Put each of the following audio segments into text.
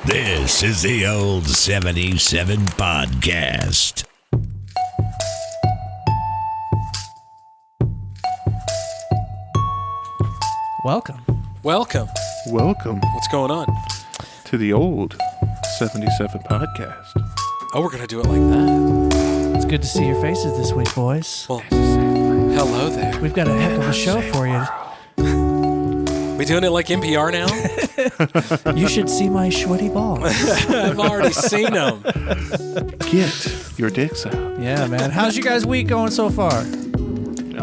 This is the Old 77 Podcast. Welcome. Welcome. What's going on? To the Old 77 Podcast. Oh, we're going to do it like that. It's good to see your faces this week, boys. Well, hello there. We've got a heck of a show for you. We doing it like NPR now? You should see my sweaty balls. I've already seen them. Get your dicks out. Yeah, man. How's you guys' week going so far?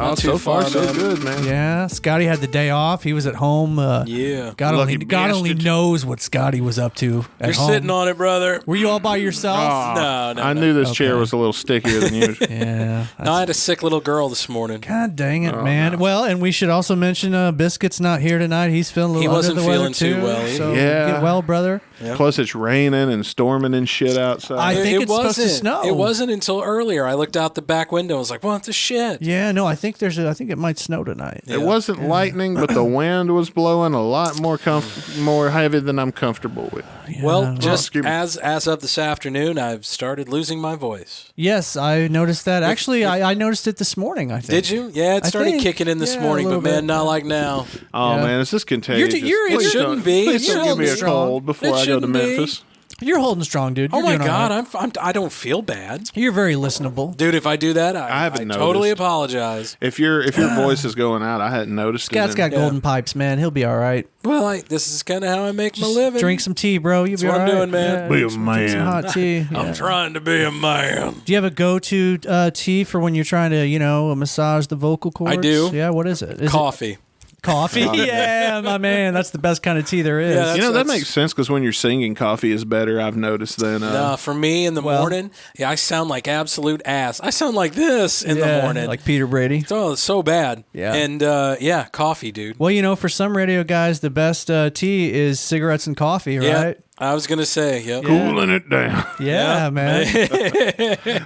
Oh, too so far, far, so man. good, man. Yeah, Scotty had the day off. He was at home. Yeah. God Lucky only bastard. knows what Scotty was up to at You're home. sitting on it, brother. Were you all by yourself? No. I knew this chair Okay. was a little stickier than usual. Yeah. No, I had a sick little girl this morning. God dang it, man. no. Well, and we should also mention Biscuit's not here tonight. He's feeling a little He wasn't under the weather feeling too too. well either. So Yeah. get well, brother. Yeah. Plus, it's raining and storming and shit outside. I think it's supposed to snow. It wasn't until earlier. I looked out the back window and was like, what the shit? Yeah, no, I think it might snow tonight. It wasn't lightning, but the wind was blowing a lot more heavy than I'm comfortable with. Yeah. Well, just excuse me. as of this afternoon, I've started losing my voice. Yes, I noticed that. Actually, I noticed it this morning, I think. Did you? Yeah, it I started think. kicking in this Yeah, a morning, but little man, bit. not like now. Oh, Yeah. man, is this contagious? It Please shouldn't don't- be. Please You're don't give me a holding cold before It I go to shouldn't be. Memphis. You're holding strong, dude. Oh You're my doing all God, right. I don't feel bad, You're very listenable. dude. If I do that, I haven't totally noticed. apologize. If your voice is going out, I hadn't noticed. Scott's got Yeah. golden pipes, man. He'll be all right. Well, this is kind of how I make my Just living. drink some tea, bro. You'll That's be what all I'm right. doing, man. Yeah, Be a drink some man. hot tea. I'm Yeah. trying to be a man. Do you have a go-to tea for when you're trying to, massage the vocal cords? I do. Yeah, what is it? Is Coffee. it coffee? Yeah, my man. That's the best kind of tea there is. Yeah, You know, that that's- makes sense because when you're singing, coffee is better, I've noticed, than... For me in the morning, I sound like absolute ass. I sound like this in the morning. like Peter Brady. Oh, it's so bad. Yeah. And, coffee, dude. Well, for some radio guys, the best tea is cigarettes and coffee, Yeah. right? I was going to say, yep. Cooling it down. Yeah, man.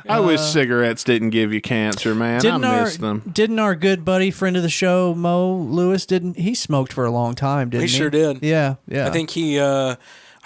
I wish cigarettes didn't give you cancer, man. I miss them. Didn't our good buddy, friend of the show, Mo Lewis, he smoked for a long time, didn't he? He sure did. Yeah. I think he, I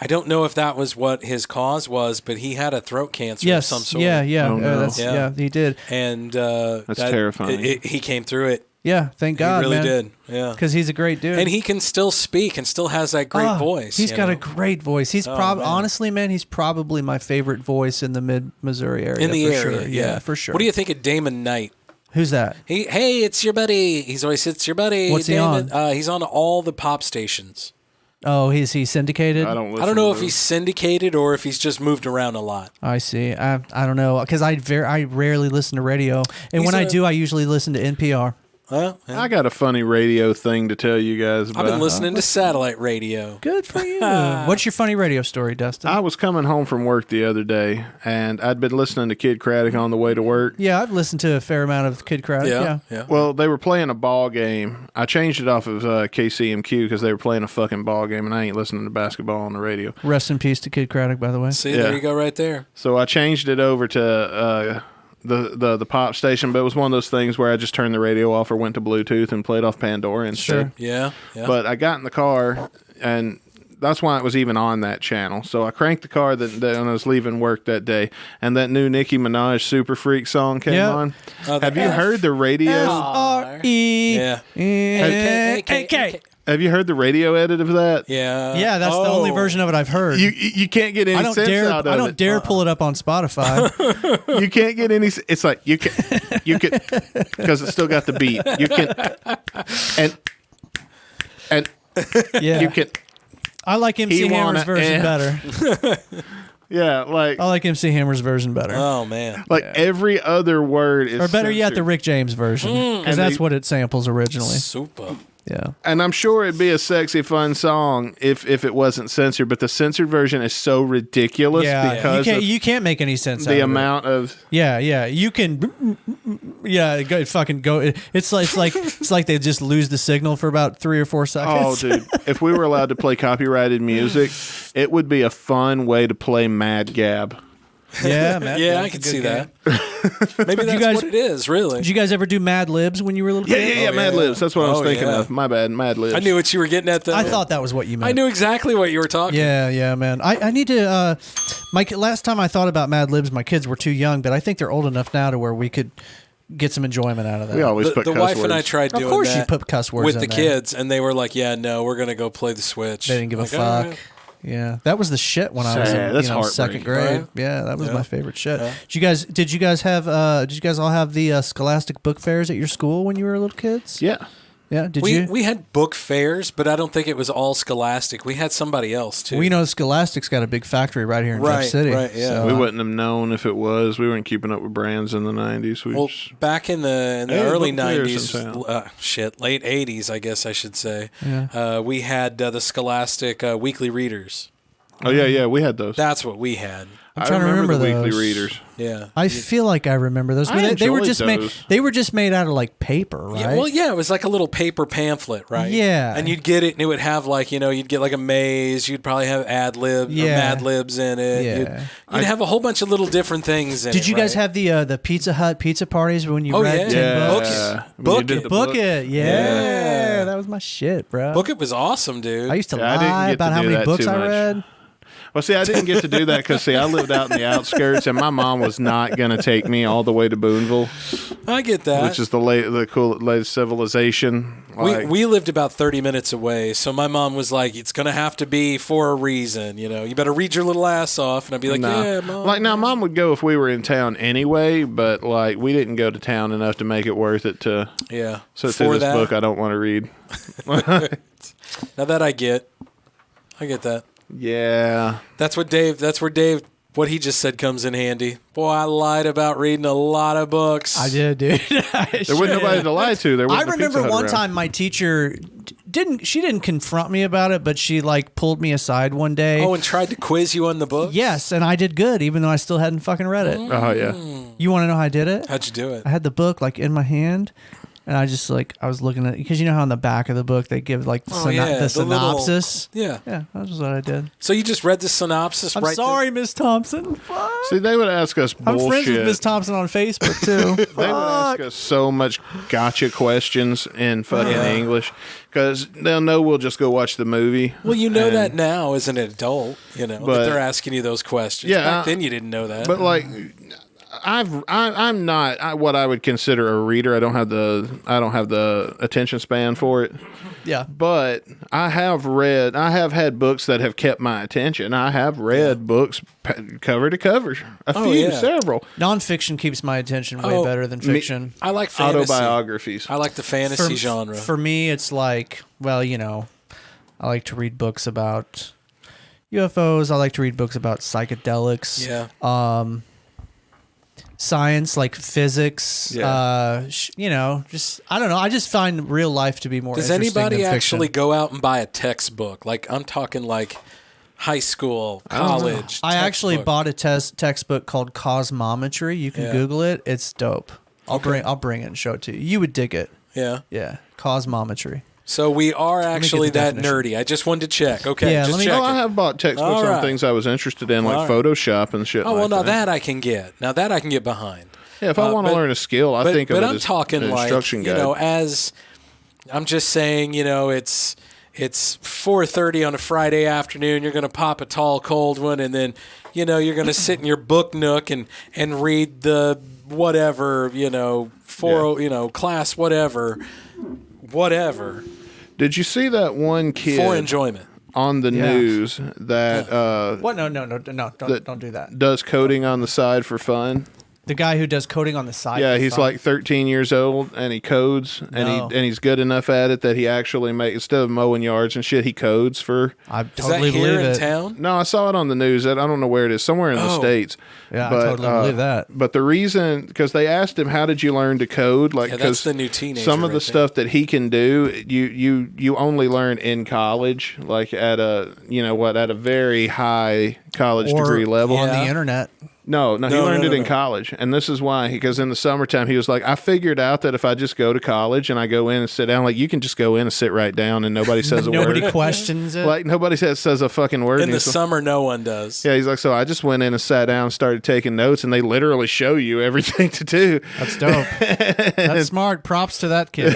don't know if that was what his cause was, but he had a throat cancer yes. of some sort. Yeah. Oh, no. Yeah. He did. And That's terrifying. He came through it. Yeah, thank God, He really man. did. Yeah. Because he's a great dude. And he can still speak and still has that great voice. He's you got know? a great voice. He's man. honestly, man, he's probably my favorite voice in the mid-Missouri area. in the for area. sure. Yeah, for sure. What do you think of Damon Knight? Who's that? Hey, it's your buddy. He's always, it's your buddy. What's he Damon. on? He's on all the pop stations. Oh, is he syndicated? I don't listen I don't know to if he's syndicated or if he's just moved around a lot. I see. I don't know because I rarely listen to radio, and He's when I a- do, I usually listen to NPR. Well, yeah. I got a funny radio thing to tell you guys about. I've been listening to satellite radio. Good for you. What's your funny radio story, Dustin? I was coming home from work the other day, and I'd been listening to Kid Craddock on the way to work. Yeah, I've listened to a fair amount of Kid Craddock. Yeah. Well, they were playing a ball game. I changed it off of KCMQ because they were playing a fucking ball game, and I ain't listening to basketball on the radio. Rest in peace to Kid Craddock, by the way. See, Yeah. there you go right there. So I changed it over to the pop station, but it was one of those things where I just turned the radio off or went to Bluetooth and played off Pandora instead. Sure. Yeah. But I got in the car, and that's why it was even on that channel. So I cranked the car when I was leaving work that day, and that new Nicki Minaj Super Freak song came Yeah. on. Oh, Have you heard the radio? Yeah. S-R-E-N-K. Have you heard the radio edit of that? Yeah. Yeah, that's the only version of it I've heard. You can't get any I don't sense dare. out of I don't it. dare pull it up on Spotify. You can't get any. It's like you can because it's still got the beat. You can and Yeah, you can. I like MC He Hammer's wanna- version eh. better. Yeah, like I like MC Hammer's version better. Oh man. every other word is Or better yet, the censored. Rick James version, because And that's they- what it samples originally. Super. Yeah. And I'm sure it'd be a sexy, fun song if it wasn't censored. But the censored version is so ridiculous Yeah, because you can't make any sense out the of amount of. Yeah, you can. Yeah, go fucking go. It's like they just lose the signal for about 3 or 4 Oh, seconds. dude! If we were allowed to play copyrighted music, it would be a fun way to play Mad Gab. Yeah, Matt, Yeah, that's I a can good see game. that. Maybe that's guys- what it is, really. Did you guys ever do Mad Libs when you were a little kid? Yeah, Oh, Mad yeah. Libs. That's what I was Oh, thinking yeah. of. My bad, Mad Libs. I knew what you were getting at, though. I thought that was what you meant. I knew exactly what you were talking Yeah, man. I need to. Last time I thought about Mad Libs, my kids were too young, but I think they're old enough now to where we could get some enjoyment out of that. We always The, put the cuss wife words. and I tried Of doing course you that put cuss words with in the there. kids, and they were like, "Yeah, no, we're gonna go play the Switch." They didn't give Like, a "All fuck. right." Yeah, that was the shit when I was Sad. in That's second heartbreaking. grade. Right? Yeah, that was Yeah. my favorite shit. Yeah. Did you guys all have the Scholastic book fairs at your school when you were little kids? Yeah. Yeah. Did We you? we had book fairs, but I don't think it was all Scholastic. We had somebody else too. We know Scholastic's got a big factory right here in Right, Jeff City. right, yeah. So, We wouldn't have known if it was. We weren't keeping up with brands in the 90s. We Well, just, back in the Hey, early book fairs in '90s, town. late '80s, I guess I should say. Yeah. We had the Scholastic weekly readers. oh, yeah, we had those. That's what we had. I'm I trying to remember the weekly those. readers. Yeah. I feel like I remember those. I They were enjoyed just made. those. They were just made out of like paper, right? Yeah, well, yeah, it was like a little paper pamphlet, right? Yeah. And you'd get it, and it would have like, you'd get like a maze. You'd probably have ad lib, Yeah. Mad Libs in it. Yeah. You'd have a whole bunch of little different things in it. Did you guys right? have the Pizza Hut pizza parties when you Oh, read yeah. 10 books? Yeah. Book When you did it. the Book it, yeah. Yeah. That was my shit, bro. Book It was awesome, dude. I used to Yeah, I didn't lie get about to how do many that books too I much. read. Well, see, I didn't get to do that because, I lived out in the outskirts, and my mom was not going to take me all the way to Boonville, I get that. which is the latest civilization. We lived about 30 minutes away, so my mom was like, "It's gonna have to be for a reason, You better read your little ass off." And I'd be like, Nah. "Yeah, mom." Like, now, Mom would go if we were in town anyway, but, like, we didn't go to town enough to make it worth it to Yeah. sit For through this that, book I don't want to read. now that I get that. Yeah. That's where Dave, what he just said comes in handy. Boy, I lied about reading a lot of books. I did, dude. There wasn't nobody to lie to. There I wasn't a remember Pizza Hut one around. time my teacher didn't confront me about it, but she like pulled me aside one day. Oh, and tried to quiz you on the book? Yes, and I did good, even though I still hadn't fucking read it. Oh, yeah. You want to know how I did it? How'd you do it? I had the book like in my hand, and I just I was looking at, because you know how on the back of the book they give like the, Oh, yeah, the the little- synopsis. Yeah. Yeah, that was what I did. So you just read the synopsis I'm right sorry, Miss Thompson. Fuck. See, they would ask us I'm bullshit. friends with Miss Thompson on Facebook too. They would ask us so much gotcha questions in fucking Yeah. English because they'll know we'll just go watch the movie. Well, you know And- that now as an adult, that But- they're asking you those questions. Yeah, Back then you didn't know that. But like, I'm not what I would consider a reader. I don't have the attention span for it. Yeah. But I have had books that have kept my attention. I have read books cover to cover, several Nonfiction keeps my attention way Oh, better than fiction. I like fantasy. autobiographies. I like the fantasy genre. For me, it's like, well, I like to read books about UFOs. I like to read books about psychedelics. Yeah. Science, like physics. Yeah. Just I don't know. I just find real life to be more. Does interesting anybody than actually fiction. go out and buy a textbook? Like I'm talking like high school, college. I actually textbook. bought a textbook called Cosmometry. You can Yeah. Google it. It's dope. I'll bring it and show it to you. You would dig it. Yeah. Yeah, Cosmometry. So we are actually the that definition. nerdy. I just wanted to check. Okay, Yeah, just let me- check. Oh, I have bought textbooks All on right. things I was interested in, like All right. Photoshop and shit. Oh well, like now that. that I can get. Now that I can get behind. Yeah, if I want to but- learn a skill, I think of but it I'm as talking an like instruction guide. as I'm just saying, it's 4:30 on a Friday afternoon. You're going to pop a tall cold one, and then you're going to sit in your book nook and read the whatever class whatever. Did you see that one kid For enjoyment. on the Yeah. news that What? No, don't do that. does coding on the side for fun? The guy who does coding on the side. Yeah, for he's fun. like 13 years old and he codes No. and he's good enough at it that he actually instead of mowing yards and shit, he codes for. I Is that totally here believe in it. town? No, I saw it on the news. I don't know where it is. Somewhere in the Oh. States. Yeah, I totally believe that. But the reason, because they asked him, "How did you learn to code?" Like, Yeah, that's because the new teenager some of the right there. stuff that he can do, you only learn in college, like at a very high college Or degree level. on Yeah. the internet. No, he No, learned no, it in no. college. And this is why, because in the summertime, he was like, I figured out that if I just go to college and I go in and sit down, like you can just go in and sit right down and nobody says a Nobody word. questions it. Like nobody says a fucking word. In And the he's like- summer, no one does. yeah, he's like, so I just went in and sat down and started taking notes and they literally show you everything to do. That's dope. That's smart. Props to that kid.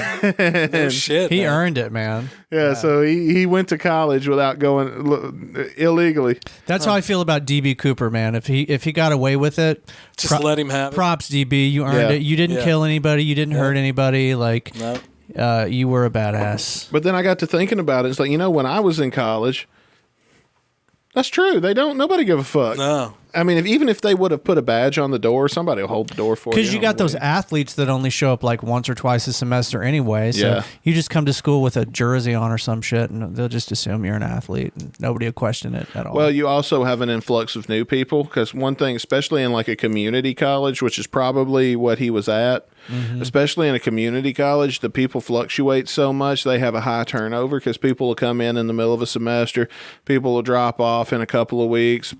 No shit. He man. earned it, man. Yeah, so he went to college without going illegally. That's how I feel about DB Cooper, man. If he got away with it, Just let him have it. props, DB. You earned Yeah. it. You didn't Yeah. kill anybody. You didn't hurt anybody. Like, No. you were a badass. But then I got to thinking about it. It's like, when I was in college, that's true. Nobody give a fuck. No. I mean, even if they would have put a badge on the door, somebody will hold the door for you. Because you on got the those way. athletes that only show up like once or twice a semester anyway. So Yeah. you just come to school with a jersey on or some shit, and they'll just assume you're an athlete, and nobody will question it at all. Well, you also have an influx of new people because one thing, especially in like a community college, which is probably what he was at, especially in a community college, the people fluctuate so much. They have a high turnover because people will come in the middle of a semester, people will drop off in a couple of weeks,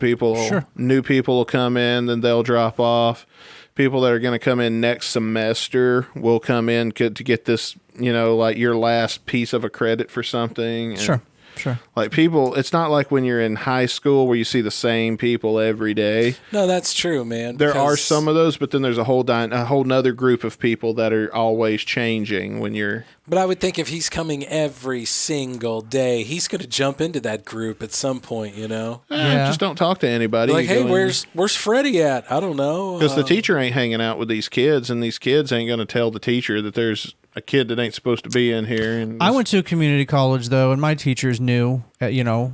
new people will come in, then they'll drop off. People that are going to come in next semester will come in to get this, like your last piece of a credit for something. And Sure. like people, it's not like when you're in high school where you see the same people every day. No, that's true, man. There are because- some of those, but then there's a whole nother group of people that are always changing when you're. But I would think if he's coming every single day, he's going to jump into that group at some point, Yeah. Just don't talk to anybody. Like, hey, where's Freddie at? I don't know. Because the teacher ain't hanging out with these kids, and these kids ain't going to tell the teacher that there's a kid that ain't supposed to be in here. And I went to a community college though, and my teachers knew,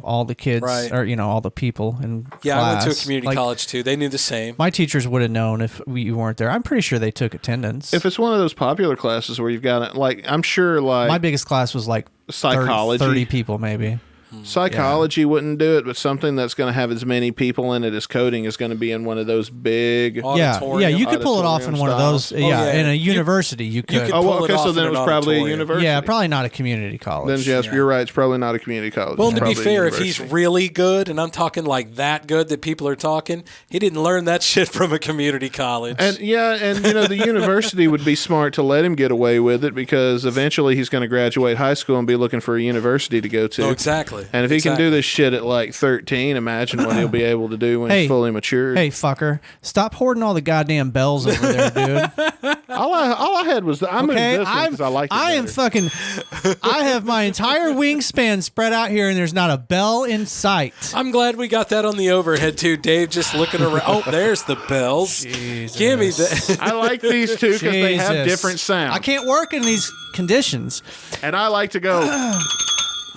all the kids Right. or all the people in Yeah, I went to a class. community Like, college too. They knew the same. My teachers would have known if you weren't there. I'm pretty sure they took attendance. if it's one of those popular classes where you've got I'm sure like My biggest class was like 30 psychology. people maybe. Psychology wouldn't do it, but something that's going to have as many people in it as coding is going to be in one of those big. Yeah, Auditorium. you could pull it off in one of those. Auditorium Yeah, yeah. in a You- university you could. could Oh, pull well, it okay, so off then in it an was probably a auditorium. university. Yeah, probably not a community college. Then, Jeff, you're right. It's probably not a community college. Well, It's to be probably a fair, if he's university. really good, and I'm talking like that good that people are talking, he didn't learn that shit from a community college. And the university would be smart to let him get away with it because eventually he's going to graduate high school and be looking for a university to go to. Oh, exactly. And if he can do this shit at like 13, imagine what he'll be able to do when Hey, he's fully matured. Hey, fucker. Stop hoarding all the goddamn bells over there, dude. All I had was I moved Okay? this one because I liked it I am better. fucking I have my entire wingspan spread out here and there's not a bell in sight. I'm glad we got that on the overhead too. Dave just looking around. Oh, there's the bells. Give me that. I like these two because they have Jesus. different sounds. I can't work in these conditions. And I like to go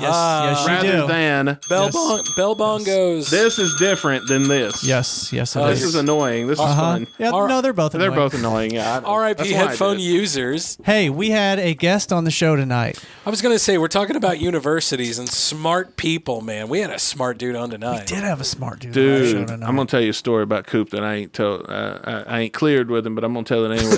Yes, you rather do. than Bell bongos. this is different than this. Yes, it This is. is annoying. This is fun. Yeah, All right. no, they're both They're annoying. both annoying. Yeah. R.I.P. headphone users. Hey, we had a guest on the show tonight. I was going to say, we're talking about universities and smart people, man. We had a smart dude on tonight. Did have a smart dude on the show Dude, tonight. I'm gonna tell you a story about Coop that I ain't told. I ain't cleared with him, but I'm gonna tell it anyway.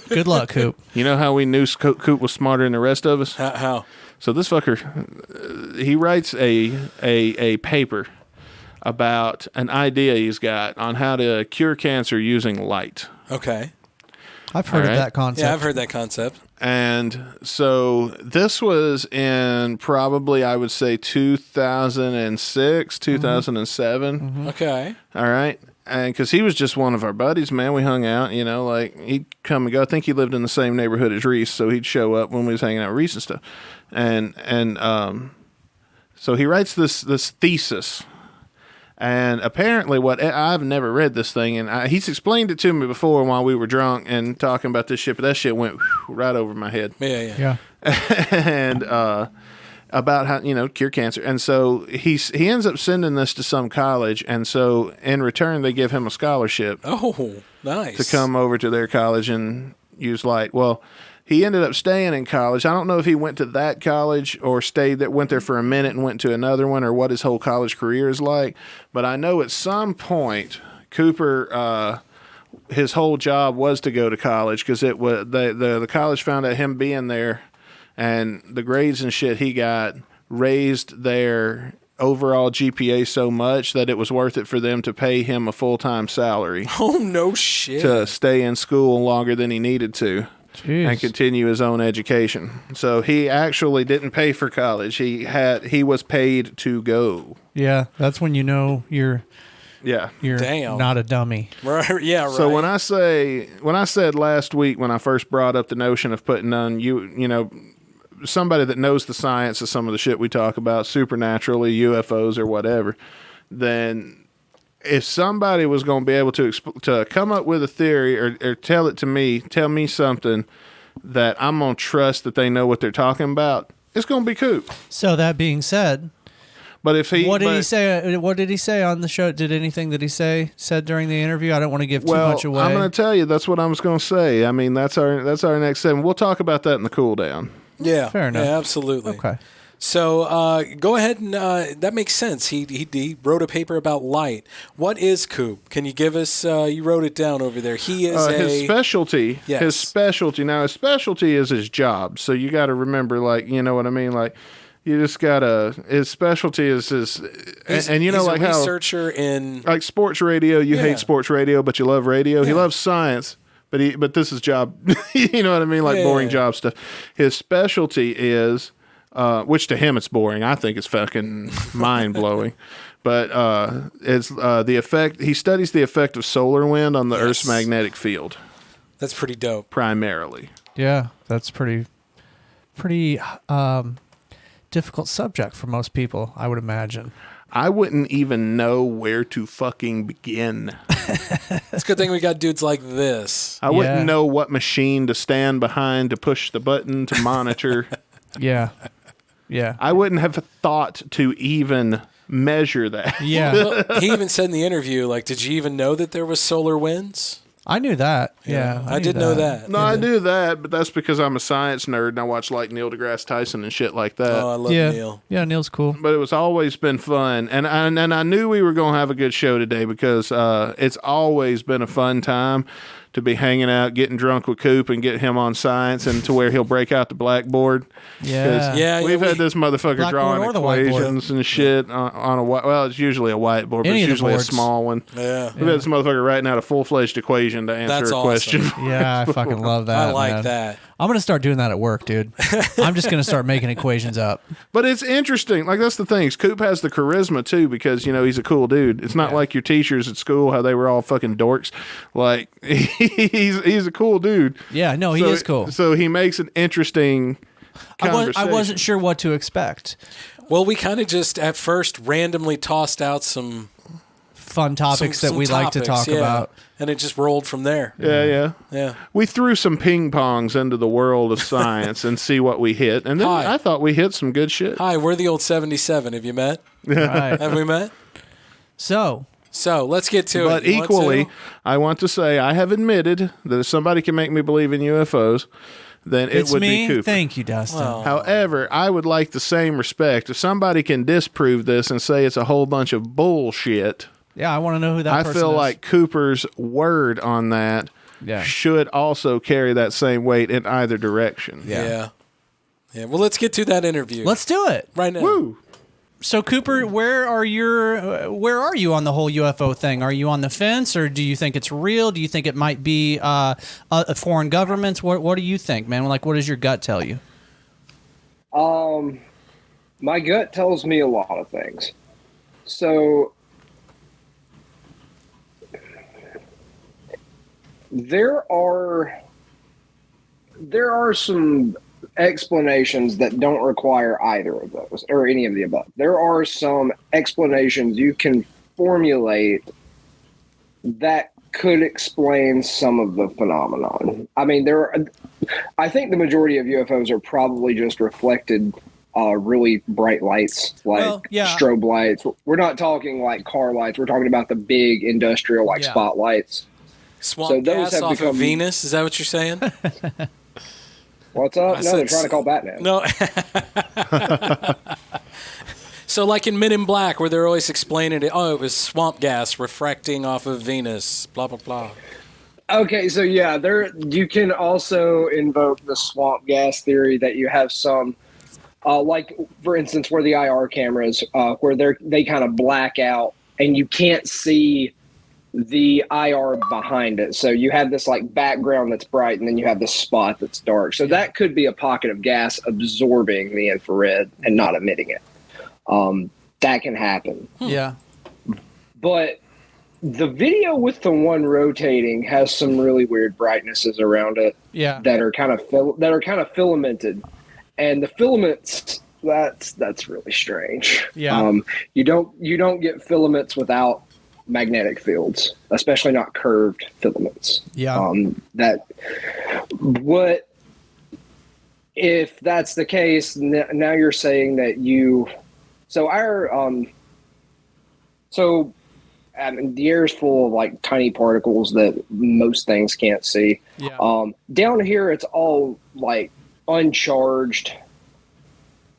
Good luck, Coop. You know how we knew Coop was smarter than the rest of us? How? So this fucker, he writes a paper about an idea he's got on how to cure cancer using light. Okay. I've heard All of right. that concept. Yeah, I've heard that concept. And so this was in probably, I would say, 2006, 2007. Okay. All right. And because he was just one of our buddies, man, we hung out, like he'd come and go. I think he lived in the same neighborhood as Reese, so he'd show up when we was hanging out with Reese and stuff. And so he writes this thesis. And apparently I've never read this thing, and he's explained it to me before while we were drunk and talking about this shit, but that shit went right over my head. Yeah. And about how cure cancer, and so he ends up sending this to some college, and so in return they give him a scholarship Oh, nice. to come over to their college and use light. Well, he ended up staying in college. I don't know if he went to that college or went there for a minute and went to another one, or what his whole college career is like. But I know at some point Cooper, his whole job was to go to college because it was the college found out him being there, and the grades and shit he got raised their overall GPA so much that it was worth it for them to pay him a full-time salary Oh, no shit. to stay in school longer than he needed to. Jeez. And continue his own education. So he actually didn't pay for college. He was paid to go. Yeah, that's when you know you're Damn. not a dummy. Right, yeah, right. So when I said last week when I first brought up the notion of putting on you know, somebody that knows the science of some of the shit we talk about, supernaturally, UFOs or whatever, then if somebody was going to be able to come up with a theory or tell me something that I'm going to trust that they know what they're talking about, it's going to be Coop. So that being said, But if he, what did he say? What did he say on the show? Did anything that he said during the interview? I don't want to give too much away. I'm going to tell you. That's what I was going to say. I mean, that's our next segment. We'll talk about that in the cool down. Yeah, fair enough. Yeah, absolutely. Okay. So go ahead and that makes sense. He wrote a paper about light. What is Coop? Can you give us? You wrote it down over there. He is his specialty. Yes. His specialty. Now his specialty is his job. So you got to remember, like, you know what I mean, like. You just gotta. His specialty is his, and you know, he's like a how researcher in like sports radio. You hate sports radio, but you love radio. He Yeah. loves science, but this is job. You know what I mean? Like boring job stuff. His specialty is, which to him it's boring. I think it's fucking mind blowing. But it's the effect. He studies the effect of solar wind on the Earth's magnetic field. That's pretty dope. Primarily. Yeah, that's pretty difficult subject for most people, I would imagine. I wouldn't even know where to fucking begin. It's a good thing we got dudes like this. I wouldn't know what machine to stand behind to push the button to monitor. Yeah. Yeah. I wouldn't have thought to even measure that. Yeah. Well, he even said in the interview, like, did you even know that there was solar winds? I knew that. Yeah. I did know that. No, I knew that, but that's because I'm a science nerd and I watch like Neil deGrasse Tyson and shit like that. Oh, I love Yeah. Neil. Yeah, Neil's cool. But it was always been fun, and I knew we were going to have a good show today because it's always been a fun time to be hanging out, getting drunk with Coop, and get him on science, and to where he'll break out the blackboard. Yeah. Yeah, We've had this motherfucker Blackboard drawing or the whiteboard. equations and shit on a well, it's usually a whiteboard, but Any it's of the usually a boards. small one. Yeah. We've had this motherfucker writing out a full-fledged equation to answer That's a awesome. question. Yeah, I fucking love that. I like man. that. I'm going to start doing that at work, dude. I'm just going to start making equations up. But it's interesting. Like, that's the thing. Coop has the charisma, too, because, you know, he's a cool dude. It's not like your teachers at school, how they were all fucking dorks. Like, he's a cool dude. Yeah, no, he is cool. So he makes an interesting conversation. I wasn't sure what to expect. Well, we kind of just at first randomly tossed out some Fun topics that we like to talk about. and it just rolled from there. Yeah. We threw some ping pongs into the world of science and see what we hit. And then I thought we hit some good shit. Hi, we're the old 77. Have you met? Right. Have we met? So, let's get to it. But You want equally, to? I want to say I have admitted that if somebody can make me believe in UFOs, then it it's would me. be Cooper. Thank you, Dustin. However, I would like the same respect. If somebody can disprove this and say it's a whole bunch of bullshit, Yeah, I want to know who that I person feel is. like Cooper's word on that should also carry that same weight in either direction. Yeah. Well, let's get to that interview. Let's do it. right now. Woo! So, Cooper, where are you on the whole UFO thing? Are you on the fence, or do you think it's real? Do you think it might be foreign governments? What do you think, man? Like, what does your gut tell you? My gut tells me a lot of things. So there are some explanations that don't require either of those or any of the above. There are some explanations you can formulate that could explain some of the phenomenon. I mean, I think the majority of UFOs are probably just reflected really bright lights, like strobe lights. We're not talking like car lights. We're talking about the big industrial spotlights. Swamp those gas have off become- of Venus? Is that what you're saying? What's up? I No, they're said trying to call Batman. No. So like in Men in Black, where they're always explaining it, it was swamp gas refracting off of Venus, blah, blah, blah. Okay, so you can also invoke the swamp gas theory that you have some Like for instance, where the IR cameras, where they kind of black out and you can't see the IR behind it. So you have this like background that's bright and then you have this spot that's dark. So that could be a pocket of gas absorbing the infrared and not emitting it. That can happen. Yeah. But the video with the one rotating has some really weird brightnesses around it. Yeah. That are kind of filamented. And the filaments, that's really strange. Yeah. You don't get filaments without magnetic fields, especially not curved filaments. Yeah. If that's the case, now you're saying that the air is full of like tiny particles that most things can't see. Yeah. Down here, it's all like uncharged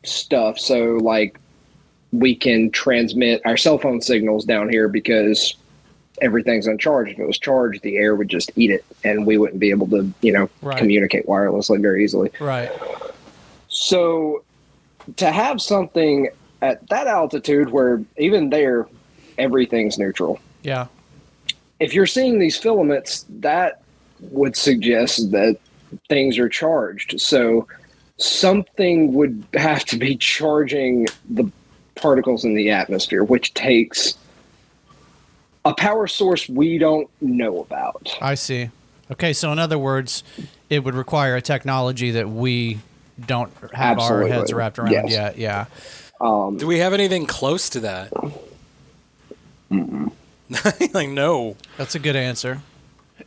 stuff. So like we can transmit our cell phone signals down here because everything's uncharged. If it was charged, the air would just eat it and we wouldn't be able to, Right. communicate wirelessly very easily. Right. So to have something at that altitude where even there, everything's neutral. Yeah. If you're seeing these filaments, that would suggest that things are charged. So something would have to be charging the particles in the atmosphere, which takes a power source we don't know about. I see. Okay, so in other words, it would require a technology that we don't have Absolutely. our heads wrapped around Yes. yet. Yeah. Do we have anything close to that? Like, no. That's a good answer.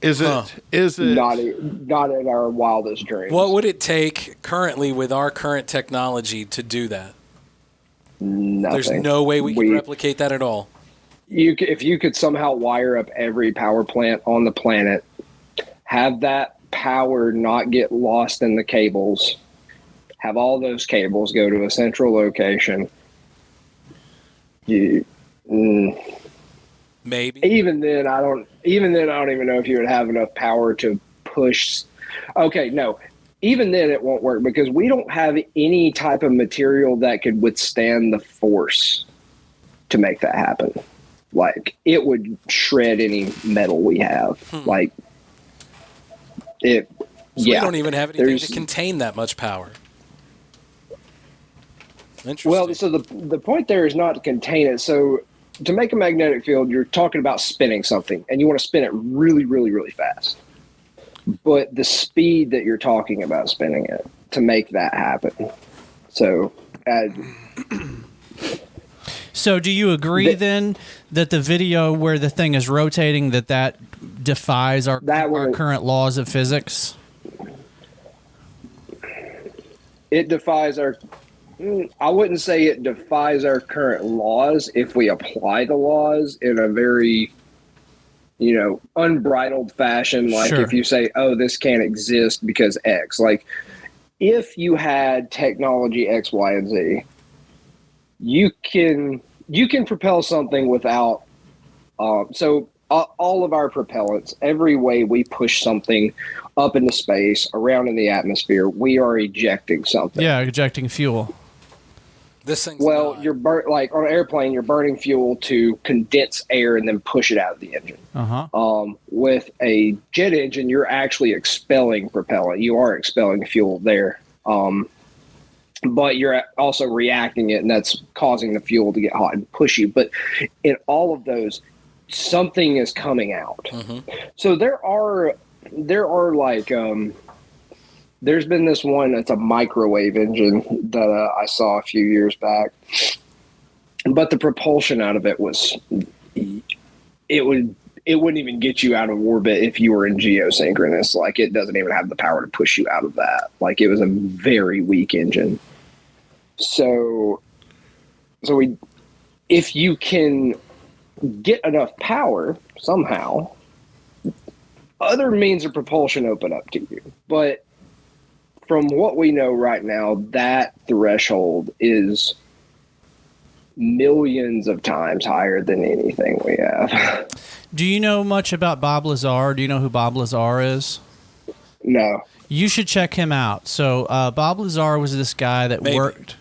Is it? Huh. Is it? Not in our wildest dreams. What would it take currently with our current technology to do that? Nothing. There's no way we can replicate that at all. If you could somehow wire up every power plant on the planet, have that power not get lost in the cables, have all those cables go to a central location, Maybe. even then I don't even know if you would have enough power to push. Okay, no. Even then it won't work because we don't have any type of material that could withstand the force to make that happen. Like, it would shred any metal we have. Like, it. So yeah. we don't even have anything to contain that much power. Interesting. Well, so the point there is not to contain it. So to make a magnetic field, you're talking about spinning something, and you want to spin it really, really, really fast. But the speed that you're talking about spinning it to make that happen. So, So do you agree then that the video where the thing is rotating, that defies our current laws of physics? It defies I wouldn't say it defies our current laws if we apply the laws in a very, unbridled fashion. Like, Sure. if you say, oh, this can't exist because X. Like, if you had technology X, Y, and Z, you can propel something without. So all of our propellants, every way we push something up into space, around in the atmosphere, we are ejecting something. Yeah, ejecting fuel. This thing's Well, not. like on an airplane, you're burning fuel to condense air and then push it out of the engine. With a jet engine, you're actually expelling propellant. You are expelling fuel there. But you're also reacting it, and that's causing the fuel to get hot and push you. But in all of those, something is coming out. So there are like there's been this one that's a microwave engine that I saw a few years back, but the propulsion out of it wouldn't even get you out of orbit if you were in geosynchronous. Like, it doesn't even have the power to push you out of that. Like, it was a very weak engine. So if you can get enough power somehow, other means of propulsion open up to you. But from what we know right now, that threshold is millions of times higher than anything we have. Do you know much about Bob Lazar? Do you know who Bob Lazar is? No. You should check him out. So Bob Lazar was this guy that worked.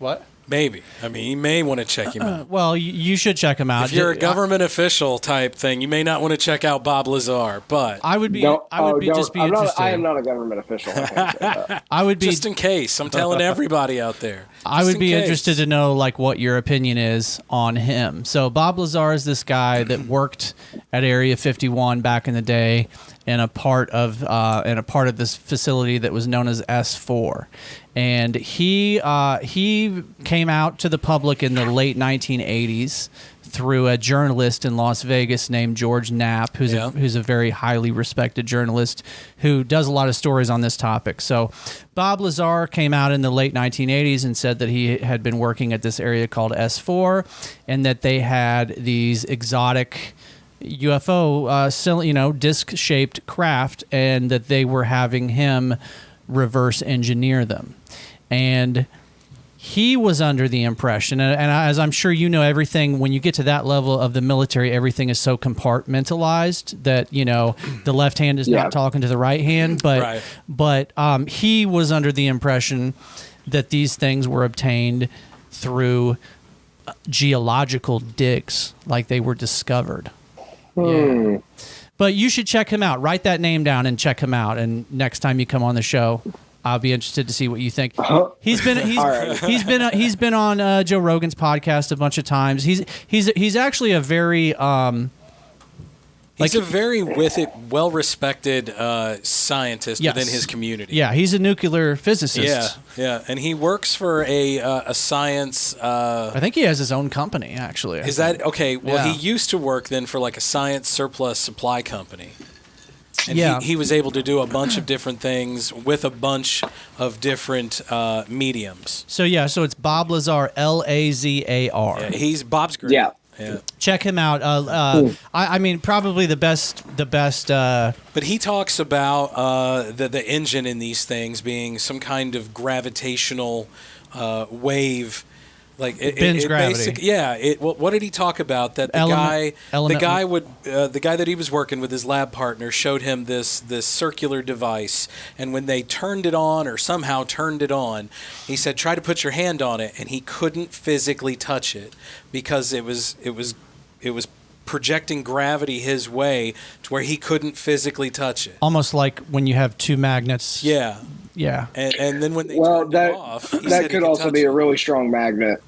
What? Maybe. I mean, you may want to check him out. Well, you should check him out. If you're a government official type thing, you may not want to check out Bob Lazar, but I would be. Don't- I would oh, be don't- just be I'm not- interested. I am not a government official. I can't say that. I would be. just in case, I'm telling everybody out there. I Just would in be case. interested to know like what your opinion is on him. So Bob Lazar is this guy that worked at Area 51 back in the day, in a part of this facility that was known as S4, and he came out to the public in the late 1980s through a journalist in Las Vegas named George Knapp, who's a very highly respected journalist who does a lot of stories on this topic. So Bob Lazar came out in the late 1980s and said that he had been working at this area called S4 and that they had these exotic UFO, disc-shaped craft, and that they were having him reverse engineer them. And he was under the impression, and as I'm sure you know, everything, when you get to that level of the military, everything is so compartmentalized that, the left hand is not talking to the right hand. But he was under the impression that these things were obtained through geological digs, like they were discovered. Yeah. But you should check him out. Write that name down and check him out. And next time you come on the show, I'll be interested to see what you think. He's been on Joe Rogan's podcast a bunch of times. He's actually a very he's a very well-respected scientist within his community. Yeah, he's a nuclear physicist. Yeah, and he works for a science. I think he has his own company, actually. Is that okay? Well, he used to work then for like a science surplus supply company. And he was able to do a bunch of different things with a bunch of different mediums. So it's Bob Lazar, Lazar. Yeah, he's Bob's great. Yeah. Check him out. I mean, probably the best. But he talks about the engine in these things being some kind of gravitational wave. Like bends gravity. What did he talk about? That the guy that he was working with, his lab partner, showed him this circular device, and when they turned it on or somehow turned it on, he said, "Try to put your hand on it," and he couldn't physically touch it because it was projecting gravity his way to where he couldn't physically touch it. Almost like when you have two magnets. Yeah. Yeah. And then when they turned it off, that could also be a really strong magnet.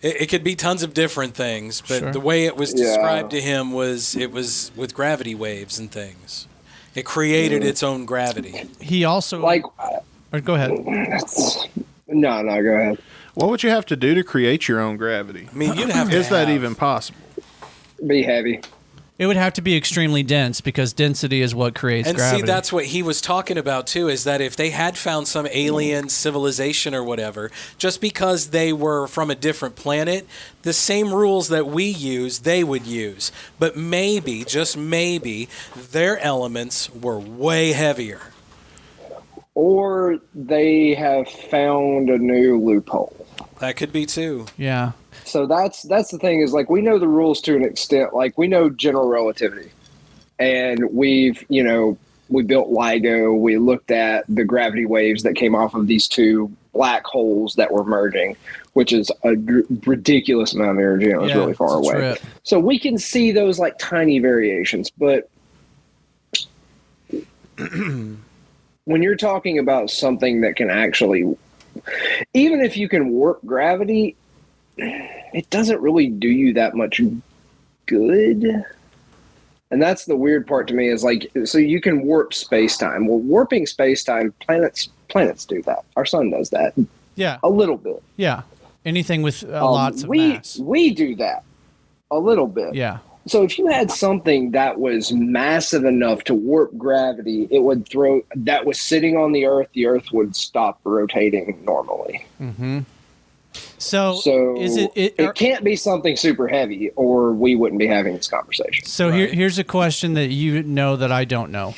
It could be tons of different things, but the way it was described to him was it was with gravity waves and things. It created its own gravity. He also go ahead. No, go ahead. What would you have to do to create your own gravity? I mean, you'd have to. Is that even possible? Be heavy. It would have to be extremely dense because density is what creates gravity. And see, that's what he was talking about too, is that if they had found some alien civilization or whatever, just because they were from a different planet, the same rules that we use, they would use. But maybe, just maybe, their elements were way heavier. Or they have found a new loophole. That could be too. Yeah. So that's the thing is, like, we know the rules to an extent. Like, we know general relativity, and we built LIGO. We looked at the gravity waves that came off of these two black holes that were merging, which is a ridiculous amount of energy, and it was really far away. Trip. So we can see those like tiny variations, but when you're talking about something that can actually, even if you can warp gravity, it doesn't really do you that much good. And that's the weird part to me is, like, so you can warp space-time. Well, warping space-time, planets do that. Our sun does that. Yeah. A little bit. Yeah. Anything with lots of mass. We do that a little bit. Yeah. So if you had something that was massive enough to warp gravity, that was sitting on the Earth would stop rotating normally. Mm-hmm. So is it can't be something super heavy, or we wouldn't be having this conversation. So here's a question that you know that I don't know.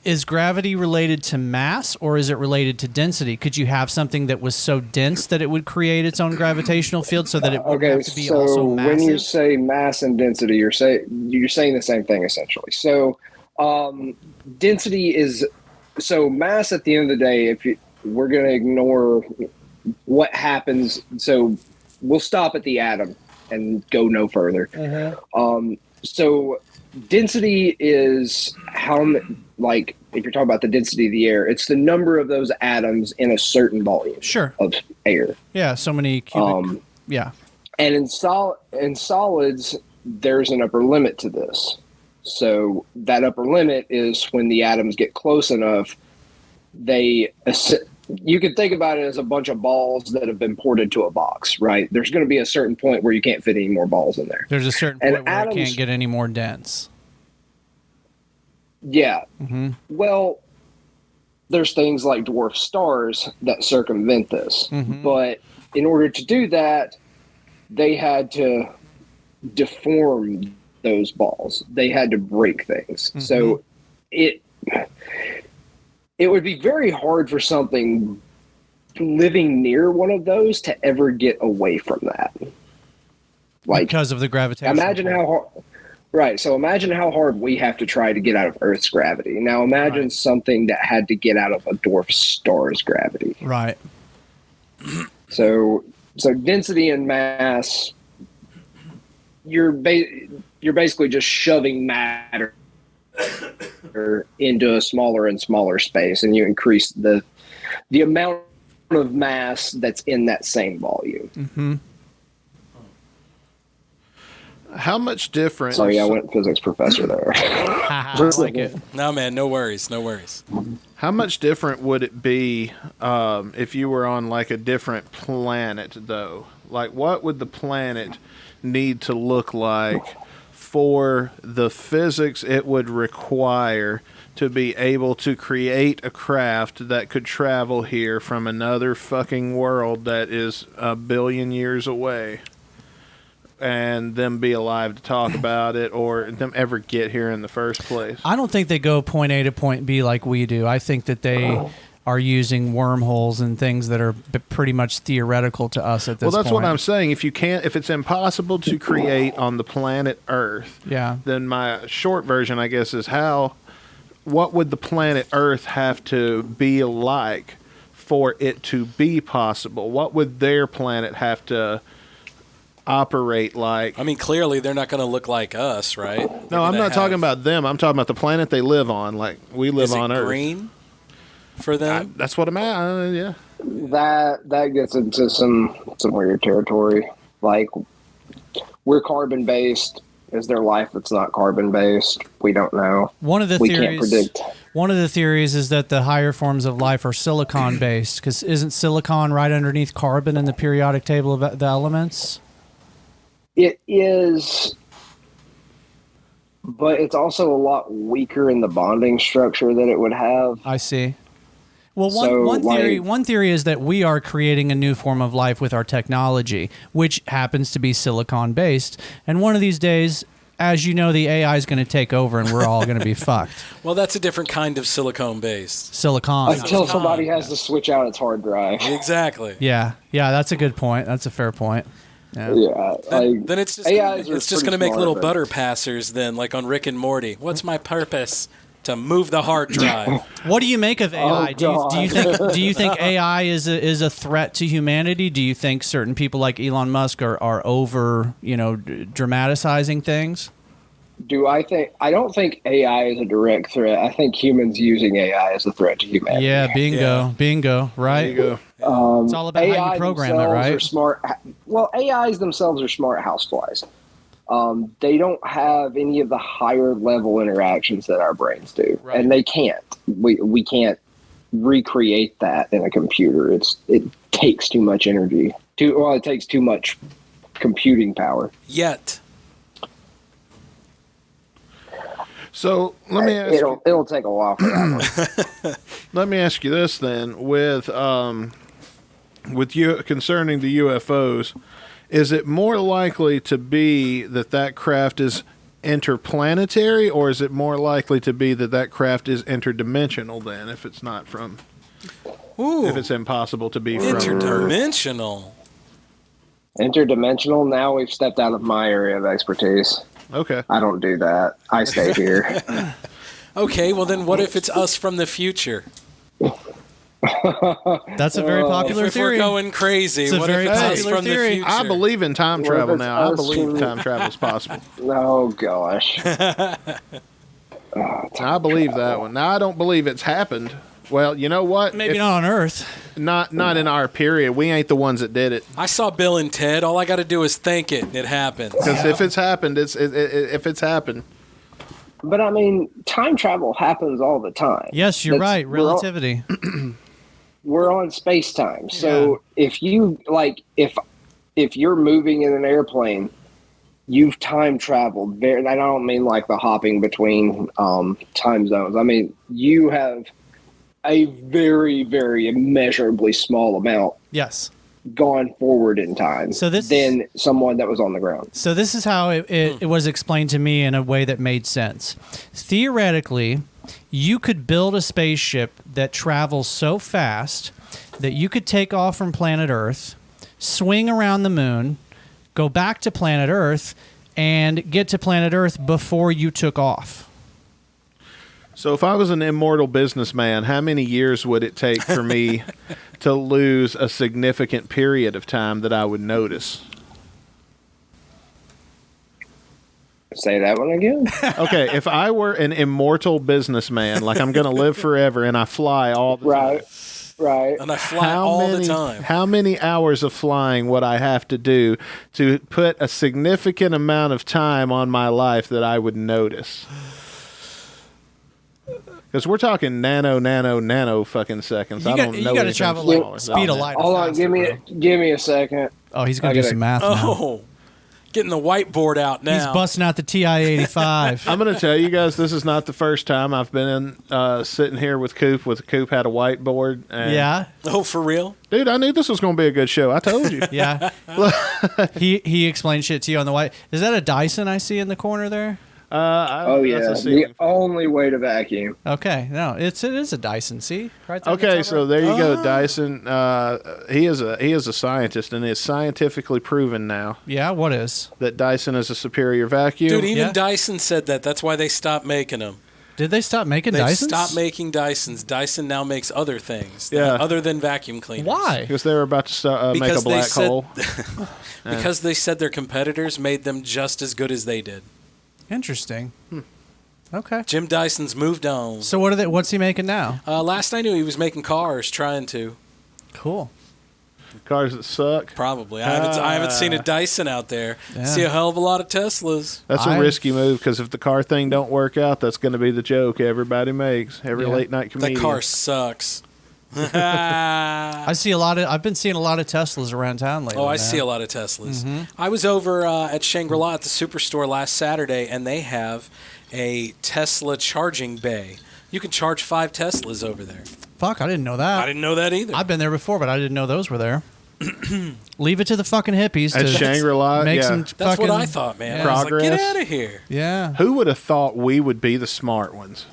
Is gravity related to mass, or is it related to density? Could you have something that was so dense that it would create its own gravitational field, so that it would have to be also massive? When you say mass and density, you're saying the same thing essentially. So density is mass. At the end of the day, we're going to ignore what happens. So we'll stop at the atom and go no further. So density is like if you're talking about the density of the air, it's the number of those atoms in a certain volume Sure. of air. Yeah, so many cubic. Yeah. And in solids, there's an upper limit to this. So that upper limit is when the atoms get close enough, you can think about it as a bunch of balls that have been poured into a box, right? There's going to be a certain point where you can't fit any more balls in there. There's a certain point where it can't get any more dense. Yeah. Well, there's things like dwarf stars that circumvent this. But in order to do that, they had to deform those balls. They had to break things. So it would be very hard for something living near one of those to ever get away from that. Like, because of the gravitational imagine pull. how hard. Right. So imagine how hard we have to try to get out of Earth's gravity. Now imagine something that had to get out of a dwarf star's gravity. Right. So density and mass, you're basically just shoving matter into a smaller and smaller space, and you increase the amount of mass that's in that same volume. How much different? Sorry, I went physics professor there. I like it. No, man, no worries, no worries. How much different would it be if you were on like a different planet, though? Like, what would the planet need to look like for the physics it would require to be able to create a craft that could travel here from another fucking world that is 1 billion years away? And them be alive to talk about it, or them ever get here in the first place? I don't think they go point A to point B like we do. I think that they are using wormholes and things that are pretty much theoretical to us at this point. Well, that's what I'm saying. If it's impossible to create on the planet Earth, then my short version, I guess, is what would the planet Earth have to be like for it to be possible? What would their planet have to operate like? I mean, clearly they're not going to look like us, right? No, I'm not talking about them. I'm talking about the planet they live on. Like we live on Earth. Green for them? That's what I'm at. Yeah. That gets into some weird territory. Like, we're carbon based. Is there life that's not carbon based? We don't know. One of the we theories, can't predict. One of the theories is that the higher forms of life are silicon based, because isn't silicon right underneath carbon in the periodic table of the elements? It is, but it's also a lot weaker in the bonding structure that it would have. I see. Well, one theory is that we are creating a new form of life with our technology, which happens to be silicon based. And one of these days, as you know, the AI is going to take over and we're all going to be fucked. Well, that's a different kind of silicone based. Silicon. Until somebody has to switch out its hard drive. Exactly. Yeah, that's a good point. That's a fair point. Yeah. Then it's just going to make little butter passers then, like on Rick and Morty. What's my purpose? To move the hard drive. What do you make of AI? Do you think AI is a threat to humanity? Do you think certain people like Elon Musk are over, dramatizing things? I don't think AI is a direct threat. I think humans using AI is a threat to humanity. Yeah, bingo, right? There you go. It's all about how you program it, right? AIs themselves are smart houseflies. They don't have any of the higher level interactions that our brains do, and they can't. We can't recreate that in a computer. It takes too much energy. It takes too much computing power. Yet. So let me ask it'll take a while for that one. Let me ask you this then: with you concerning the UFOs, is it more likely to be that craft is interplanetary, or is it more likely to be that craft is interdimensional? Then, if it's not from, if it's impossible to be from interdimensional. Interdimensional. Now we've stepped out of my area of expertise. Okay. I don't do that. I stay here. Okay, well then what if it's us from the future? That's a very popular If we're theory. going crazy, It's a what very if it's us popular from theory. the future? I believe in time What travel if it's now. I us believe from- time travel is possible. Oh gosh. I believe that one. Now I don't believe it's happened. Well, you know what? Maybe not on Earth. Not in our period. We ain't the ones that did it. I saw Bill and Ted. All I got to do is think it, and it happens. Because if it's happened, if it's happened. But I mean, time travel happens all the time. Yes, you're That's- right. Relativity. We're on space time. So if you if you're moving in an airplane, you've time traveled. And I don't mean like the hopping between time zones. I mean, you have a very, very immeasurably small amount Yes. gone forward in time than someone that was on the ground. So this is how it was explained to me in a way that made sense. Theoretically, you could build a spaceship that travels so fast that you could take off from planet Earth, swing around the moon, go back to planet Earth, and get to planet Earth before you took off. So if I was an immortal businessman, how many years would it take for me to lose a significant period of time that I would notice? Say that one again. Okay, if I were an immortal businessman, like I'm going to live forever and I fly all the time. Right. And I fly all the time. How many hours of flying would I have to do to put a significant amount of time on my life that I would notice? Because we're talking nano fucking seconds. I don't know. You got to travel like speed of light. Hold on, give me a second. Oh, he's going to do some math now. Oh, getting the whiteboard out now. He's busting out the TI-85. I'm going to tell you guys, this is not the first time I've been sitting here with Coop. Coop had a whiteboard. And Yeah. Oh, for real? Dude, I knew this was going to be a good show. I told you. Yeah. he explained shit to you on the white. Is that a Dyson I see in the corner there? Oh yeah, that's a the ceiling. only way to vacuum. Okay. No, it is a Dyson. See? Right there. Okay, It's so over. there you go, Dyson. He is a scientist, and it's scientifically proven now Yeah, what is? that Dyson is a superior vacuum. Dude, even Yeah. Dyson said that. That's why they stopped making them. Did they stop making They Dysons? stopped making Dysons. Dyson now makes other things. Yeah. Other than vacuum cleaners. Why? Because they were about to make a Because they black said- hole. Because they said their competitors made them just as good as they did. Interesting. Okay. Jim Dyson's moved on. So what's he making now? Last I knew, he was making cars, trying to. Cool. Cars that suck. Probably. I haven't seen a Dyson out there. Yeah. See a hell of a lot of Teslas. That's a risky move because if the car thing don't work out, that's going to be the joke everybody makes. Every Yeah. late night comedian. That car sucks. I've been seeing a lot of Teslas around town lately. Oh, I man. see a lot of Teslas. I was over at Shangri-La at the Superstore last Saturday, and they have a Tesla charging bay. You can charge 5 Teslas over there. Fuck, I didn't know that. I didn't know that either. I've been there before, but I didn't know those were there. Leave it to the fucking hippies At to Shangri-La, make yeah. some That's fucking, what I thought, man. Yeah. I was like, Progress. get out of here. Yeah. Who would have thought we would be the smart ones?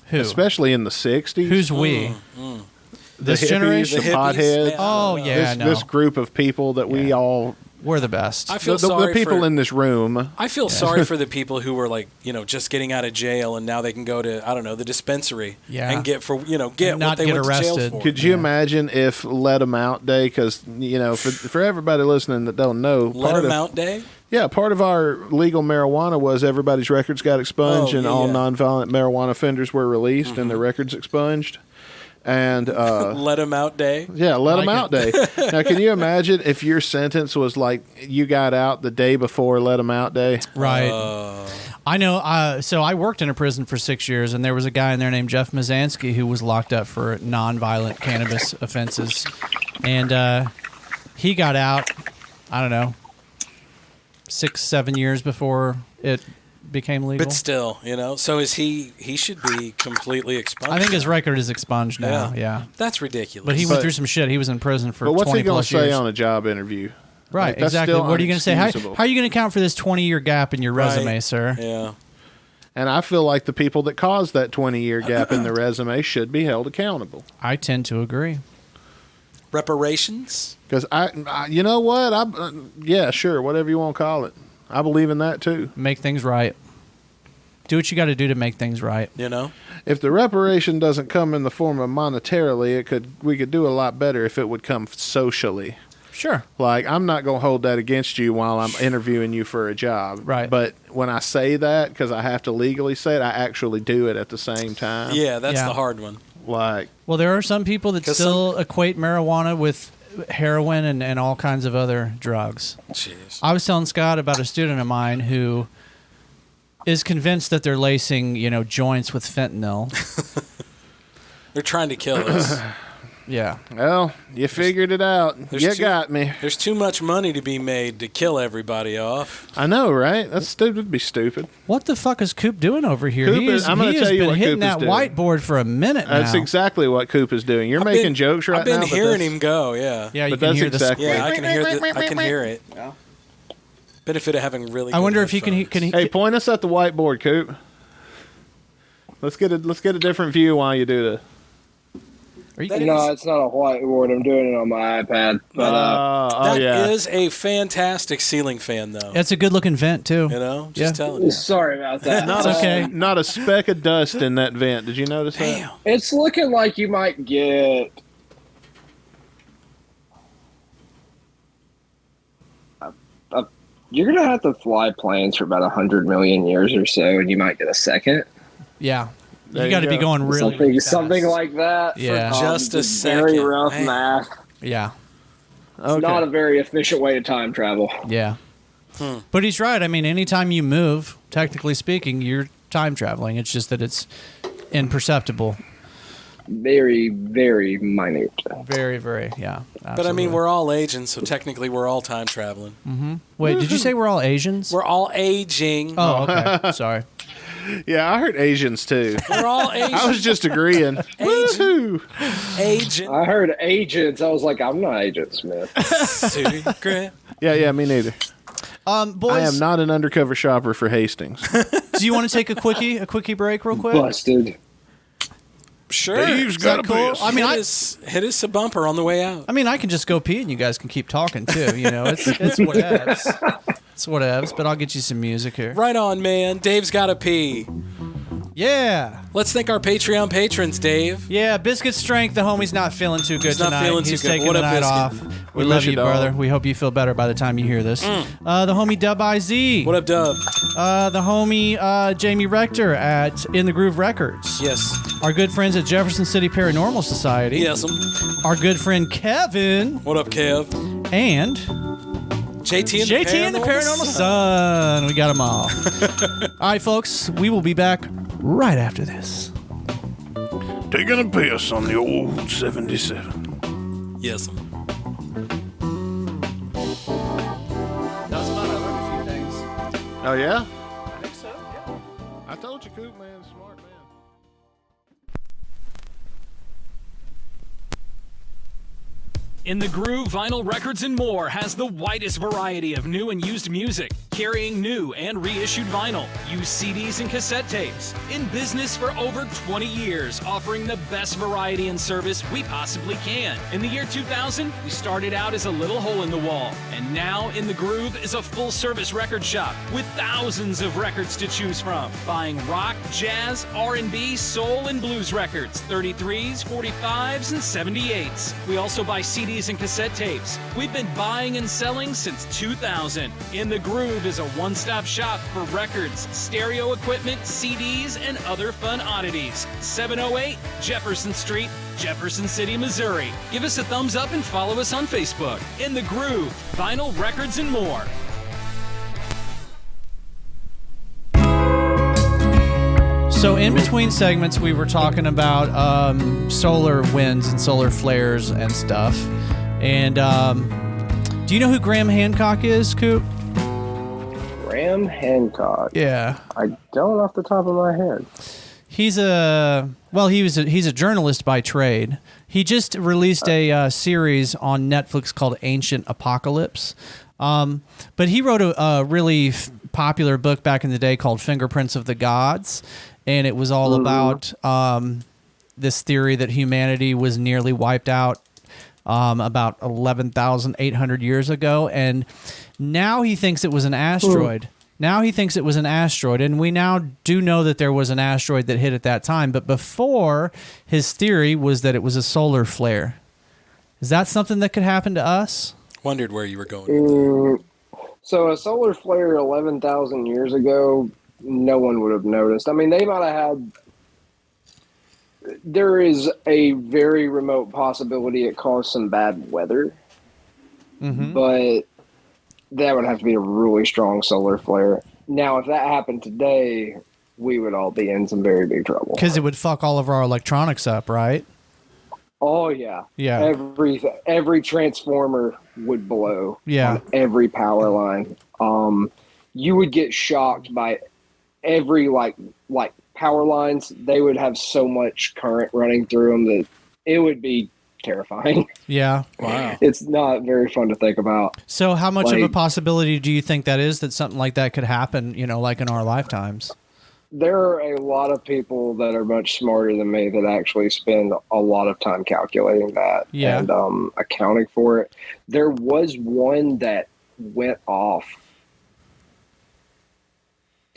Who? Especially in the 60s. Who's we? the This hippies, generation? the The hippies, potheads. yeah. Oh yeah, This group of people that we all... we're the best. I feel The sorry people for, in this room. I feel sorry for the people who were like, just getting out of jail and now they can go to, I don't know, the dispensary Yeah. and get And what not they get went to arrested. jail for. Could you imagine if Let 'em Out Day? Because for everybody listening that don't know, Let them out day? Yeah, part of our legal marijuana was everybody's records got expunged Oh, and yeah, all yeah. nonviolent marijuana offenders were released and their records expunged. And Let them out day? yeah, let them like out day. Now, can you imagine if your sentence was like you got out the day before let them out day? Right. I know. So I worked in a prison for 6 years, and there was a guy in there named Jeff Mazansky who was locked up for nonviolent cannabis offenses, and he got out. I don't know, 6-7 years before it became legal. But still, so is he should be completely expunged. I think his record is expunged now. Yeah. Yeah. That's ridiculous. But he went But- through some shit. He was in prison for But what's 20 he going plus to say years. on a job interview? Right, Like, that's exactly. still What are you going to say? How unexcusable. are you going to account for this 20-year gap in your Right. resume, sir? Yeah. And I feel like the people that caused that 20-year gap in the resume should be held accountable. I tend to agree. Reparations? Because you know what? Yeah, sure, whatever you want to call it. I believe in that too. Make things right. Do what you got to do to make things right. You know? If the reparation doesn't come in the form of monetarily, we could do a lot better if it would come socially. Sure. Like, I'm not going to hold that against you while I'm interviewing you for a job. Right. But when I say that, because I have to legally say it, I actually do it at the same time. Yeah, that's Yeah. the hard one. Like, Well, there are some people that 'Cause still equate marijuana with heroin and all kinds of other drugs. Jeez. I was telling Scott about a student of mine who is convinced that they're lacing, joints with fentanyl. They're trying to kill us. Yeah. well, you figured it out. You got me. There's too much money to be made to kill everybody off. I know, right? That's stupid. Be stupid. What the fuck is Coop doing over here? Coop He is- I'm gonna he has tell you been what hitting Coop is that doing. whiteboard for a minute now. That's exactly what Coop is doing. You're making jokes right I've been now. but hearing that's- him go, yeah. Yeah, you But can that's hear the exactly- Yeah, I can hear I can hear it. Yeah. Benefit of having really I good wonder if he can. headphones. Hey, point us at the whiteboard, Coop. Let's get a different view while you do this. Are you, No, it's not a whiteboard. I'm doing it on my iPad. But That yeah. is a fantastic ceiling fan, though. That's a good looking vent too. You know, Yeah. just telling you. sorry about that. Not It's a, okay. Not a speck of dust in that vent. Did you notice that? Damn. It's looking like you might get you're gonna have to fly planes for about 100 million years or so, and you might get a second. Yeah, There you got to you be go. going really something, fast. something like that. Yeah. For just a Very second. rough Man. math. Yeah, It's Okay. not a very efficient way to time travel. yeah. But he's right. I mean, anytime you move, technically speaking, you're time traveling. It's just that it's imperceptible. Very, very minute. Very, very. Yeah. But I mean, absolutely. we're all aging, so technically we're all time traveling. Wait, did you say we're all Asians? We're all aging. Oh, okay. Sorry. Yeah, I heard Asians too. We're all aging. I was just agreeing. Woohoo! aging. I heard agents. I was like, I'm not Agent Smith. Secret. Yeah, me neither. Boys, I am not an undercover shopper for Hastings. do you want to take a quickie break real quick? Busted. Sure. Dave's Is that got a cool? piss. I mean, hit us a bumper on the way out. I mean, I can just go pee and you guys can keep talking too. It's whatevs. It's whatevs, but I'll get you some music here. Right on, man. Dave's got to pee. Yeah. Let's thank our Patreon patrons, Dave. Yeah, Biscuit Strength, the homie's not feeling too good He's not tonight. feeling too He's good. taking What the up, night Biscuit? off. We We love miss you, you, dog. brother. We hope you feel better by the time you hear this. The homie Dub IZ. What up, Dub? The homie Jamie Rector at In the Groove Records. Yes. Our good friends at Jefferson City Paranormal Society. Yes. Our good friend Kevin. What up, Kev? And JT and JT and the Paranormal Son. We got them all. All right, folks. We will be back right after this. Taking a piss on the old 77. Yes. That's fun. I learned a few things. Oh, yeah? I think so, yeah. I told you, Coop, man. Smart man. In the Groove, Vinyl Records and More has the widest variety of new and used music, carrying new and reissued vinyl, used CDs and cassette tapes. In business for over 20 years, offering the best variety and service we possibly can. In the year 2000, we started out as a little hole in the wall, and now In the Groove is a full-service record shop with thousands of records to choose from. Buying rock, jazz, R&B, soul, and blues records, 33s, 45s, and 78s. We also buy CDs and cassette tapes. We've been buying and selling since 2000. In the Groove is a one-stop shop for records, stereo equipment, CDs, and other fun oddities. 708 Jefferson Street, Jefferson City, Missouri. Give us a thumbs up and follow us on Facebook. In the Groove, Vinyl Records and More. So in between segments, we were talking about solar winds and solar flares and stuff. And do you know who Graham Hancock is, Coop? Graham Hancock. Yeah. I don't off the top of my head. He's a journalist by trade. He just released a series on Netflix called Ancient Apocalypse. But he wrote a really popular book back in the day called Fingerprints of the Gods. And it was all about this theory that humanity was nearly wiped out about 11,800 years ago. And now he thinks it was an asteroid. Now he thinks it was an asteroid, and we now do know that there was an asteroid that hit at that time. But before, his theory was that it was a solar flare. Is that something that could happen to us? Wondered where you were going with that. So a solar flare 11,000 years ago, no one would have noticed. I mean, they might have had. There is a very remote possibility it caused some bad weather, but that would have to be a really strong solar flare. Now, if that happened today, we would all be in some very big trouble. Because it would fuck all of our electronics up, right? Oh yeah, Yeah. Every transformer would blow. Yeah. On every power line. You would get shocked by every like power lines. They would have so much current running through them that it would be terrifying. Yeah. Wow. It's not very fun to think about. So how much of a Like- possibility do you think that is that something like that could happen, like in our lifetimes? There are a lot of people that are much smarter than me that actually spend a lot of time calculating that and accounting for it. There was one that went off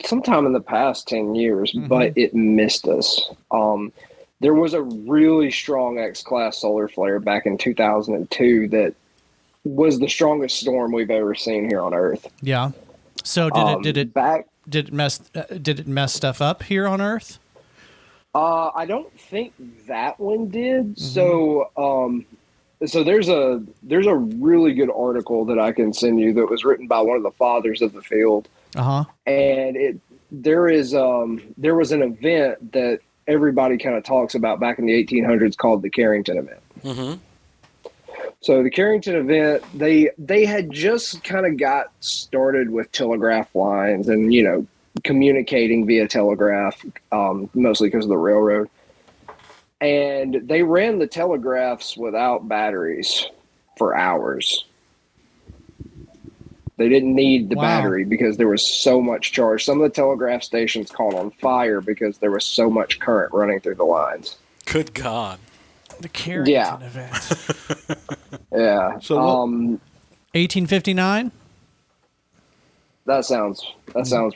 sometime in the past 10 years, but it missed us. There was a really strong X-class solar flare back in 2002 that was the strongest storm we've ever seen here on Earth. Yeah. So did it mess stuff up here on Earth? I don't think that one did. So there's a really good article that I can send you that was written by one of the fathers of the field. And there was an event that everybody kind of talks about back in the 1800s called the Carrington event. So the Carrington event, they had just kind of got started with telegraph lines and, communicating via telegraph, mostly because of the railroad. And they ran the telegraphs without batteries for hours. They didn't need the battery because there was so much charge. Some of the telegraph stations caught on fire because there was so much current running through the lines. Good God. The Carrington event. Yeah. So 1859? That sounds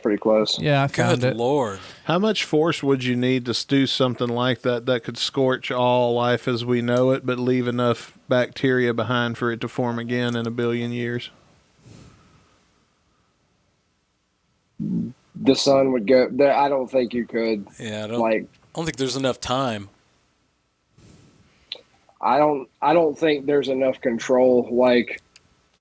pretty close. Yeah, I found Good it. Lord. how much force would you need to do something like that could scorch all life as we know it, but leave enough bacteria behind for it to form again in a billion years? The sun would go there. I don't think you could. Yeah, I don't think there's enough time. I don't think there's enough control. Like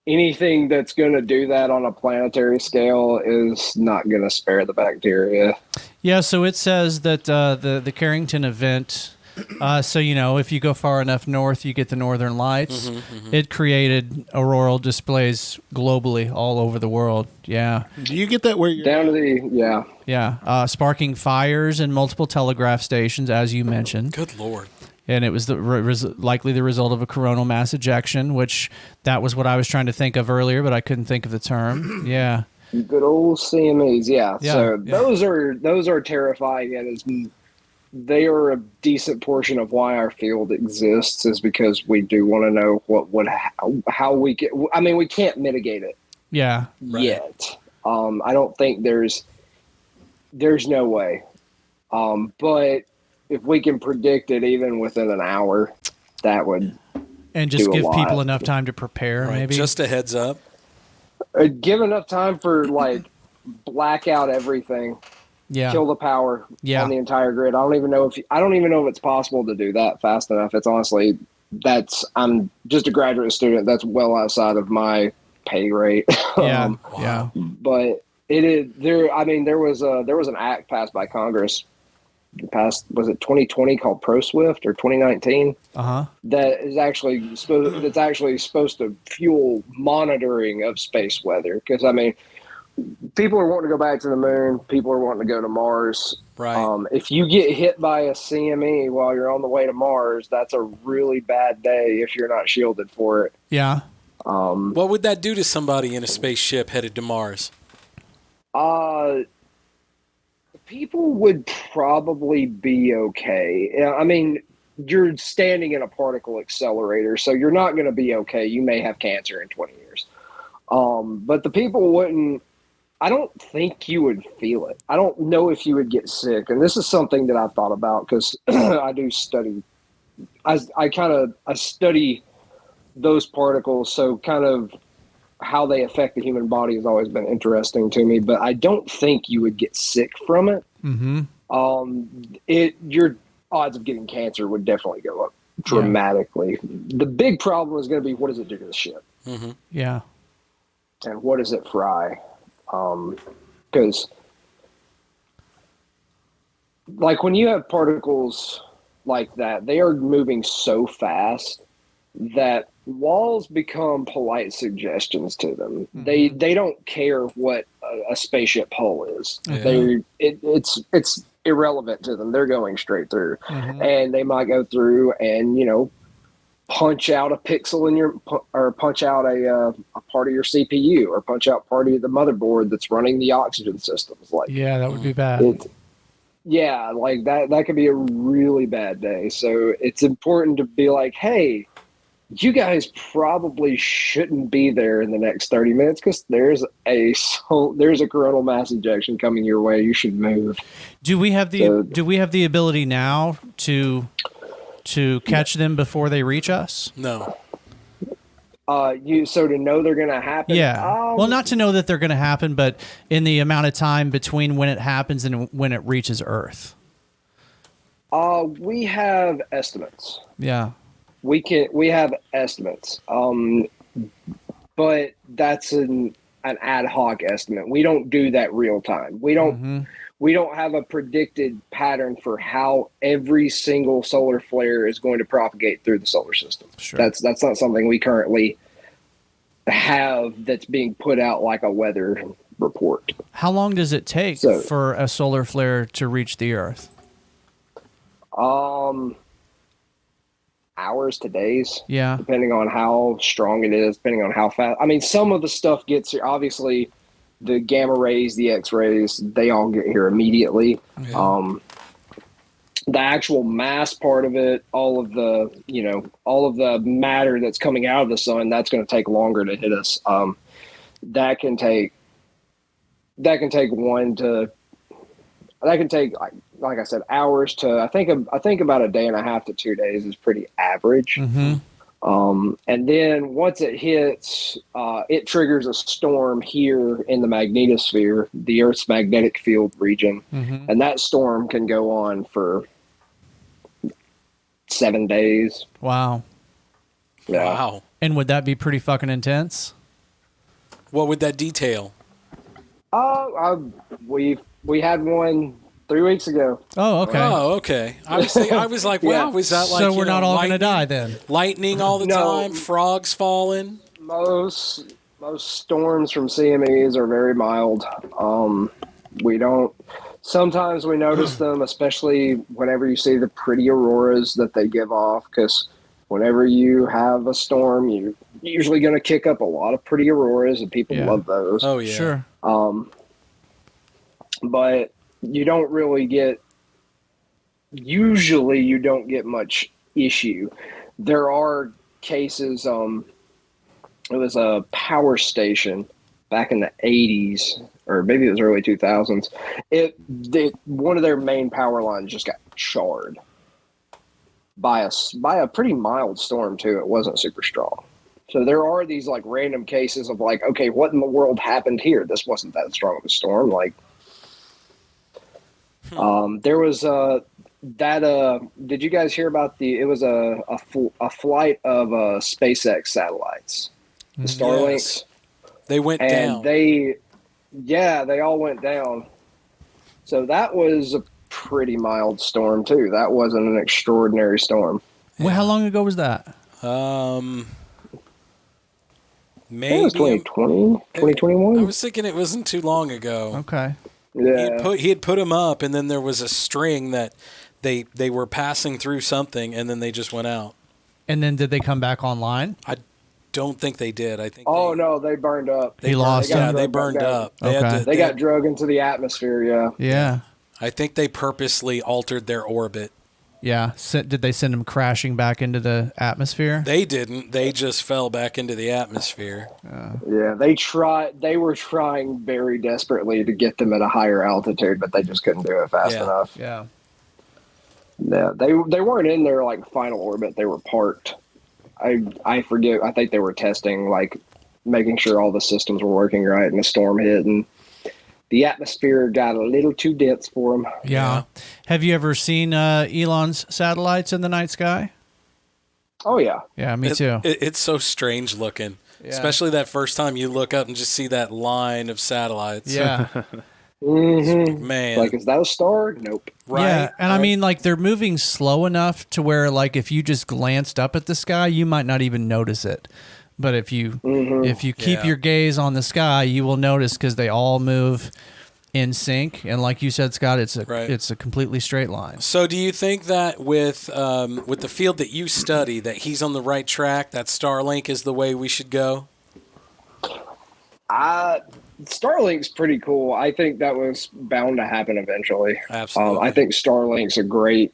anything that's going to do that on a planetary scale is not going to spare the bacteria. Yeah, so it says that the Carrington event, so, if you go far enough north, you get the northern lights. It created auroral displays globally all over the world. Yeah. Do you get that where you're Down to the, Yeah. Sparking fires in multiple telegraph stations, as you mentioned. Good Lord. And it was likely the result of a coronal mass ejection, which that was what I was trying to think of earlier, but I couldn't think of the term. Yeah. good old CMEs. Yeah. So yeah. those are terrifying, and they are a decent portion of why our field exists, is because we do want to know how we get. I mean, we can't mitigate it. Yeah. Yet. I don't think there's no way. But if we can predict it even within an hour, that would and just do a give lot. people enough time to prepare. Right, Maybe just a heads up. Give enough time for black out everything. Yeah. Kill the power on the entire grid. I don't even know if it's possible to do that fast enough. It's honestly, I'm just a graduate student. That's well outside of my pay rate. Yeah. Yeah. But it is there. I mean, there was an act passed by Congress. Was it 2020 called ProSwift or 2019? That is actually supposed to fuel monitoring of space weather. Because I mean, people are wanting to go back to the moon. People are wanting to go to Mars. Right. If you get hit by a CME while you're on the way to Mars, that's a really bad day if you're not shielded for it. Yeah. What would that do to somebody in a spaceship headed to Mars? People would probably be okay. I mean, you're standing in a particle accelerator, so you're not going to be okay. You may have cancer in 20 years. But the people wouldn't. I don't think you would feel it. I don't know if you would get sick. And this is something that I've thought about because I do study. I study those particles. So kind of how they affect the human body has always been interesting to me. But I don't think you would get sick from it. Mm-hmm. Your odds of getting cancer would definitely go up dramatically. Yeah. The big problem is going to be, what does it do to the ship? Mm-hmm. Yeah. And what does it fry? Because like when you have particles like that, they are moving so fast that walls become polite suggestions to them. Mm-hmm. They don't care what a spaceship hull is. Yeah. It's irrelevant to them. They're going straight through. Mm-hmm. And they might go through and, punch out a pixel in or punch out a part of your CPU, or punch out part of the motherboard that's running the oxygen systems. Like, yeah, that would be bad. Like that could be a really bad day. So it's important to be like, hey, you guys probably shouldn't be there in the next 30 minutes because there's a coronal mass ejection coming your way. You should move. Do we have the ability now to catch them before they reach us? No. So to know they're going to happen? Yeah. Well, not to know that they're going to happen, but in the amount of time between when it happens and when it reaches Earth. We have estimates. Yeah. We have estimates. But that's an ad hoc estimate. We don't do that real time. We don't have a predicted pattern for how every single solar flare is going to propagate through the solar system. Sure. That's not something we currently have that's being put out like a weather report. How long does it take for a solar flare to reach the Earth? Hours to days. Yeah. Depending on how strong it is, depending on how fast. I mean, some of the stuff gets here. Obviously, the gamma rays, the X-rays, they all get here immediately. Yeah. The actual mass part of it, all of the matter that's coming out of the sun, that's going to take longer to hit us. That can take like I said, hours to I think about a day and a half to 2 days is pretty average. Mm-hmm. And then once it hits, it triggers a storm here in the magnetosphere, the Earth's magnetic field region. Mm-hmm. And that storm can go on for 7 days. Wow. Yeah. Wow. And would that be pretty fucking intense? What would that detail? We had one 3 weeks ago. Oh, okay. Oh, okay. I was like, wow, was that like? So we're not all going to die then? Lightning all the time, frogs falling. Most storms from CMEs are very mild. We don't. Sometimes we notice them, especially whenever you see the pretty auroras that they give off. Because whenever you have a storm, you're usually going to kick up a lot of pretty auroras, and people love those. Oh yeah, sure. But you don't really get. Usually, you don't get much issue. There are cases. It was a power station back in the 80s, or maybe it was early 2000s. One of their main power lines just got charred by a pretty mild storm too. It wasn't super strong. So there are these like random cases of like, okay, what in the world happened here? This wasn't that strong of a storm. Like, there was did you guys hear about it was a flight of SpaceX satellites, the Starlinks. Yes. They went down. They all went down. So that was a pretty mild storm too. That wasn't an extraordinary storm. Well, how long ago was that? Maybe it was 2020, 2021. I was thinking it wasn't too long ago. Okay. Yeah. He had put them up, and then there was a string that they were passing through something, and then they just went out. And then did they come back online? I don't think they did. I think. Oh no, they burned up. They lost. They burned up. They got drug into the atmosphere. Yeah. Yeah. I think they purposely altered their orbit. Yeah. Did they send them crashing back into the atmosphere? They didn't. They just fell back into the atmosphere. Yeah, they were trying very desperately to get them at a higher altitude, but they just couldn't do it fast enough. Yeah. Yeah, they weren't in their like final orbit. They were parked. I forget. I think they were testing, like making sure all the systems were working right, and the storm hit, and the atmosphere got a little too dense for them. Yeah. Have you ever seen Elon's satellites in the night sky? Oh yeah. Yeah, me too. It's so strange looking, especially that first time you look up and just see that line of satellites. Yeah. Mm-hmm. Man, like, is that a star? Nope. right? Yeah, and I mean, like, they're moving slow enough to where, like, if you just glanced up at the sky, you might not even notice it. But if you keep your gaze on the sky, you will notice, because they all move in sync. And like you said, Scott, it's a completely straight line. So, do you think that with the field that you study, that he's on the right track? That Starlink is the way we should go? Starlink's pretty cool. I think that was bound to happen eventually. Absolutely. I think Starlink's a great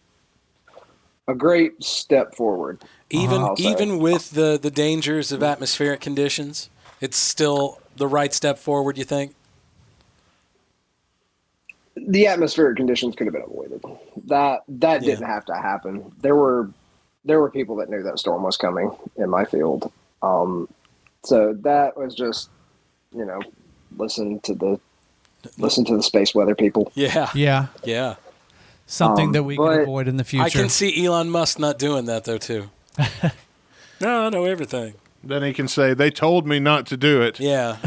step forward. Even with the dangers of atmospheric conditions, it's still the right step forward, you think? The atmospheric conditions could have been avoided. That didn't have to happen. There were people that knew that storm was coming in my field. So that was just, listen to the space weather people. Yeah. Something that we can avoid in the future. I can see Elon Musk not doing that, though, too. No, I know everything. Then he can say, they told me not to do it. Yeah.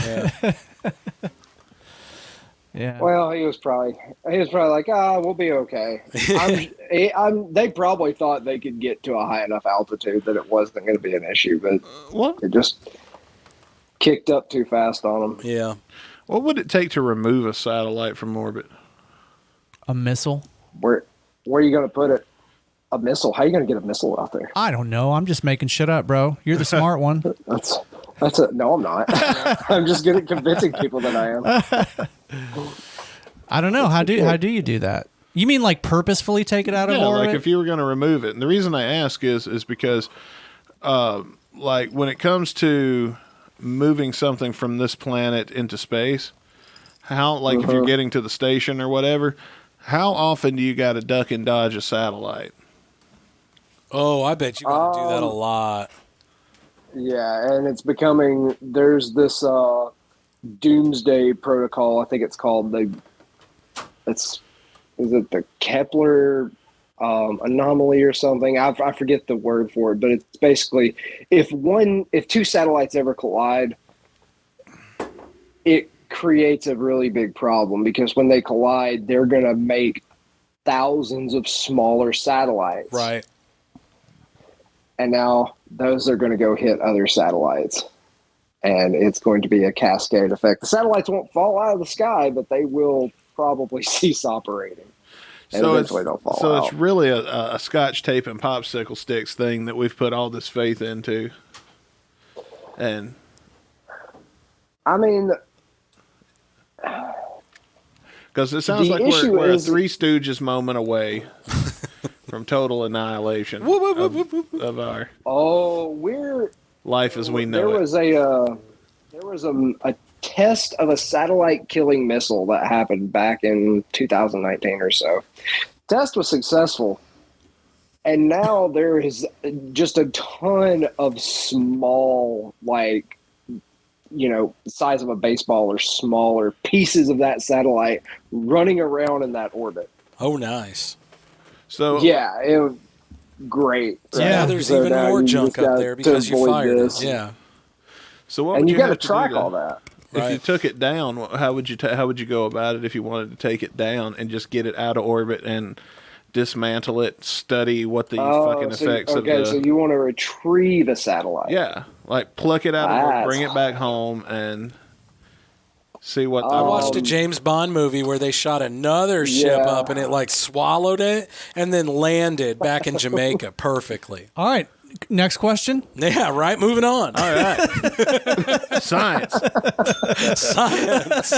Yeah. Well, he was probably like, we'll be okay. They probably thought they could get to a high enough altitude that it wasn't going to be an issue, but it just kicked up too fast on them. Yeah. What would it take to remove a satellite from orbit? A missile? Where are you going to put it? A missile? How are you going to get a missile out there? I don't know. I'm just making shit up, bro. You're the smart one. No, I'm not. I'm just good at convincing people that I am. I don't know. How do you do that? You mean like purposefully take it out of orbit? Like if you were going to remove it. And the reason I ask is because, like when it comes to moving something from this planet into space, if you're getting to the station or whatever, how often do you got to duck and dodge a satellite? Oh, I bet you got to do that a lot. Yeah, and it's becoming, there's this doomsday protocol, I think it's called, is it the Kepler anomaly or something? I forget the word for it, but it's basically, if two satellites ever collide, it creates a really big problem, because when they collide, they're going to make thousands of smaller satellites. Right. And now those are going to go hit other satellites, and it's going to be a cascade effect. The satellites won't fall out of the sky, but they will probably cease operating. And eventually they'll fall out. So it's really a Scotch tape and popsicle sticks thing that we've put all this faith into. And I mean, because it sounds like we're a Three Stooges moment away from total annihilation of our life as we know there it. There was a test of a satellite killing missile that happened back in 2019 or so. Test was successful, and now there is just a ton of small, like, size of a baseball or smaller pieces of that satellite running around in that orbit. Oh, nice. So yeah, it was great. Right? Yeah, there's even more junk up there because you fired it. Yeah. So what? And would you got to have track do all that. If you took it down, how would you go about it if you wanted to take it down and just get it out of orbit and dismantle it, study what the fucking effects of the... Okay, so you want to retrieve a satellite. Yeah, like pluck it out of orbit, bring it back home, and see what... I watched a James Bond movie where they shot another ship up and it like swallowed it and then landed back in Jamaica perfectly. All right. Next question. Yeah, right. Moving on. All right. Science. Science.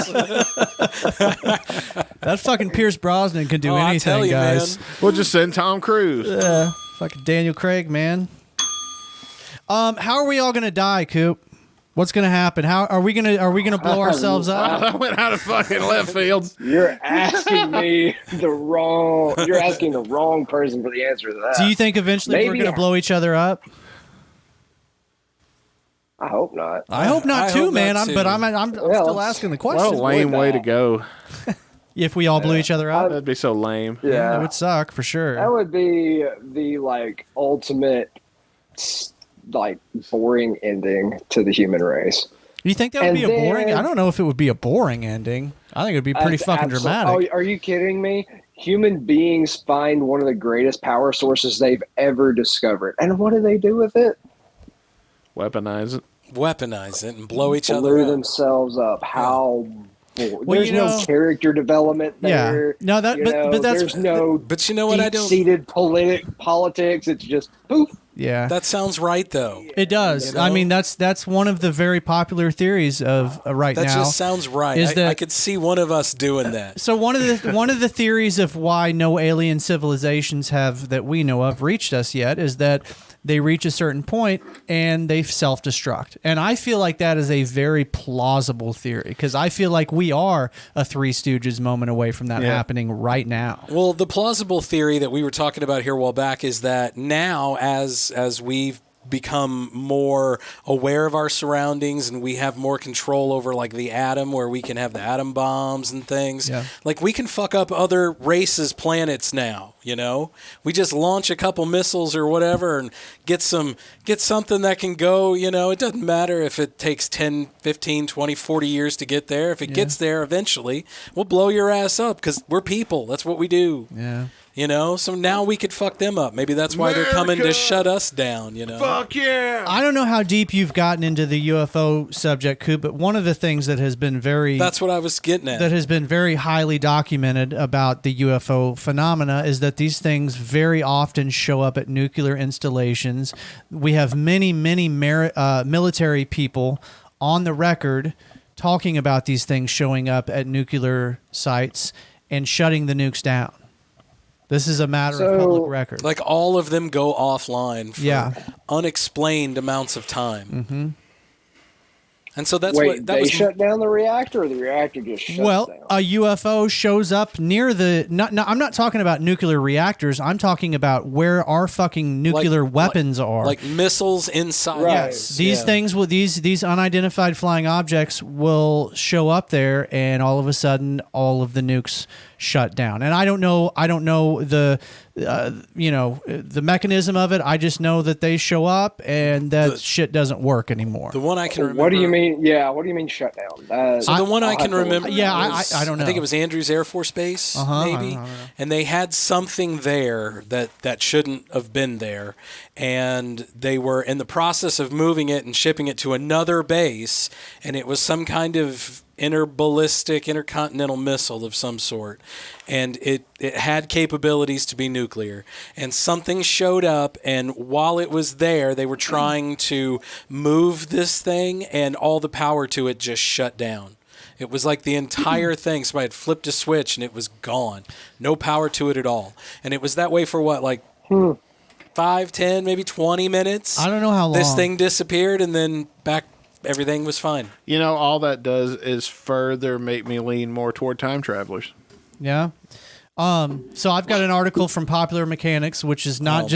That fucking Pierce Brosnan can do I anything, tell you, guys. man. We'll just send Tom Cruise. Fucking Daniel Craig, man. How are we all gonna die, Coop? What's gonna happen? How are we gonna blow ourselves up? That went out of fucking left field. You're asking me You're asking the wrong person for the answer to that. Do you think eventually we're Maybe. gonna blow each other up? I hope not. I hope not I too, hope man. not But too. I'm Well, still asking the What question. a lame Would way to that? go. If we all blew each other up, That'd be so lame. it Yeah, would suck for sure. that would be the ultimate boring ending to the human race. You think that would And be a boring? then- I don't know if it would be a boring ending. I think it would be pretty fucking dramatic. Oh, are you kidding me? Human beings find one of the greatest power sources they've ever discovered, and what do they do with it? Weaponize it. Weaponize it and blow each other Blew up. themselves up. How? Well, There's you know- no character development Yeah. there. No, that- You but know, that's- there's no But you know what? I don't. deep-seated politics. It's just poof. Yeah, That sounds right, though. it does. You I know? mean, that's one of the very popular theories of right That now. just sounds right. is that- I could see one of us doing that. So one of the theories of why no alien civilizations have that we know of reached us yet is that they reach a certain point and they self-destruct. And I feel like that is a very plausible theory because I feel like we are a Three Stooges moment away from that happening right now. Well, the plausible theory that we were talking about here a while back is that now, as we've become more aware of our surroundings and we have more control over like the atom, where we can have the atom bombs and things, like we can fuck up other races' planets now. You know, we just launch a couple missiles or whatever and get something that can go. You know, it doesn't matter if it takes 10, 15, 20, 40 years to get there. If it gets there eventually, we'll blow your ass up because we're people. That's what we do. Yeah. You know, so now we could fuck them up. Maybe that's why they're coming to America! shut us down, you know. Fuck yeah. I don't know how deep you've gotten into the UFO subject, Coop, but one of the things that has been That's what I was getting at. that has been very highly documented about the UFO phenomena is that these things very often show up at nuclear installations. We have many military people on the record talking about these things showing up at nuclear sites and shutting the nukes down. This is a matter of public record. Like all of them go offline for Yeah. unexplained amounts of time. Mm-hmm. And so that's Wait, what that they was. shut down the reactor, or the reactor just shuts Well, down? a UFO shows up near the. I'm not talking about nuclear reactors. I'm talking about where our fucking nuclear weapons are. Like missiles inside. Right. Yes, these things will these unidentified flying objects will show up there, and all of a sudden, all of the nukes shut down. And I don't know the the mechanism of it. I just know that they show up, and that shit doesn't work anymore. The one I can remember. What do you mean? Yeah, what do you mean shut down? So the one I I'll can have to remember. look. Yeah, was- I don't know. I think it was Andrews Air Force Base, maybe. And they had something there that shouldn't have been there. And they were in the process of moving it and shipping it to another base. And it was some kind of intercontinental missile of some sort. And it had capabilities to be nuclear. And something showed up, and while it was there, they were trying to move this thing, and all the power to it just shut down. It was like the entire thing. Somebody had flipped a switch, and it was gone. No power to it at all. And it was that way for what, like 5, 10, maybe 20 minutes? I don't know how long. This thing disappeared, and then back, everything was fine. You know, all that does is further make me lean more toward time travelers. Yeah. So I've got an article from Popular Mechanics, which is not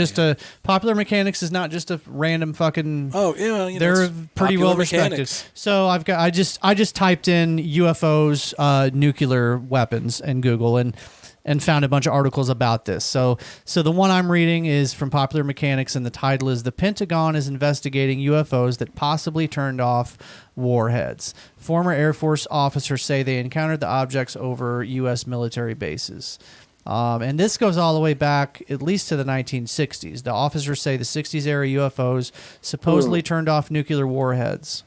Popular Mechanics is not just a random fucking. Oh, yeah, you know, they're it's pretty Popular well respected. Mechanics. So I just typed in UFOs, nuclear weapons in Google and found a bunch of articles about this. So the one I'm reading is from Popular Mechanics, and the title is "The Pentagon is investigating UFOs that possibly turned off warheads. Former Air Force officers say they encountered the objects over U.S. military bases." And this goes all the way back at least to the 1960s. The officers say the 60s era UFOs supposedly turned off nuclear warheads.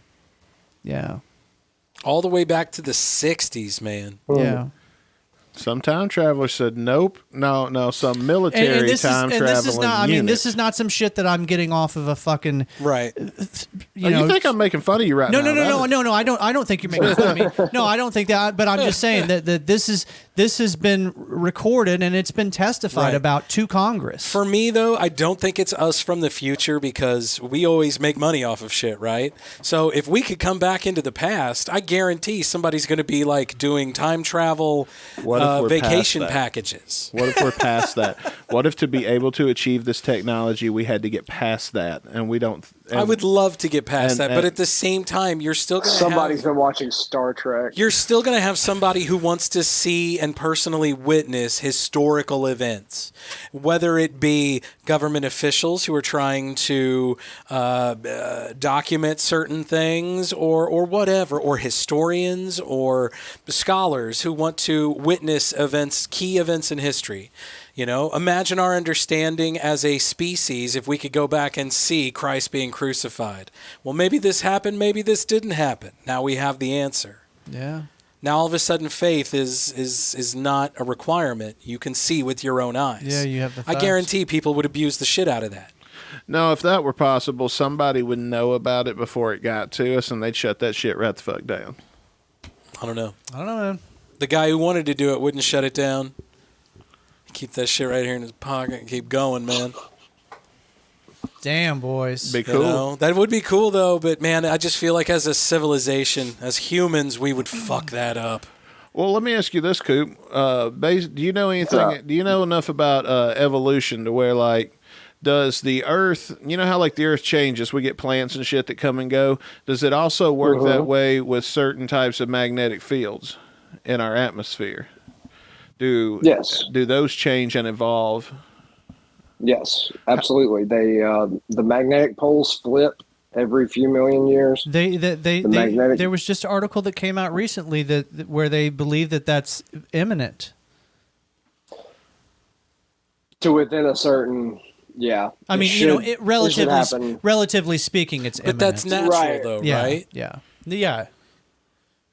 Yeah. All the way back to the 60s, man. Yeah. Some time travelers said nope, no. Some military time traveling this is not. I mean, unit. this is not some shit that I'm getting off of a fucking Right. You think I'm making fun of you right now? No. I don't think you're making fun of me. No, I don't think that. But I'm just saying that this has been recorded and it's been testified about to Congress. For me, though, I don't think it's us from the future because we always make money off of shit, right? So if we could come back into the past, I guarantee somebody's going to be like doing time travel vacation packages. What if we're past that? What if to be able to achieve this technology, we had to get past that, and we don't? I would love to get past that, but at the same time, you're still going to Somebody's been watching Star Trek. You're still going to have somebody who wants to see and personally witness historical events, whether it be government officials who are trying to document certain things or whatever, or historians or scholars who want to witness events, key events in history. You know, imagine our understanding as a species if we could go back and see Christ being crucified. Well, maybe this happened, maybe this didn't happen. Now we have the answer. Yeah. Now all of a sudden faith is not a requirement. You can see with your own eyes. Yeah, you have the facts. I guarantee people would abuse the shit out of that. No, if that were possible, somebody would know about it before it got to us, and they'd shut that shit right the fuck down. I don't know. Man. The guy who wanted to do it wouldn't shut it down. Keep that shit right here in his pocket and keep going, man. Damn, boys. Be cool. You know, that would be cool, though. But, man, I just feel like as a civilization, as humans, we would fuck that up. Well, let me ask you this, Coop. Do you know anything? Do you know enough about evolution to where, like, does the Earth, you know how, like, the Earth changes? We get plants and shit that come and go. Does it also work that way with certain types of magnetic fields in our atmosphere? Do those change and evolve? Yes, absolutely. They the magnetic poles flip every few million years. There was just an article that came out recently that where they believe that that's imminent. To within a certain, yeah. I mean, relatively speaking, it's imminent. But that's natural, though, yeah, right? Yeah.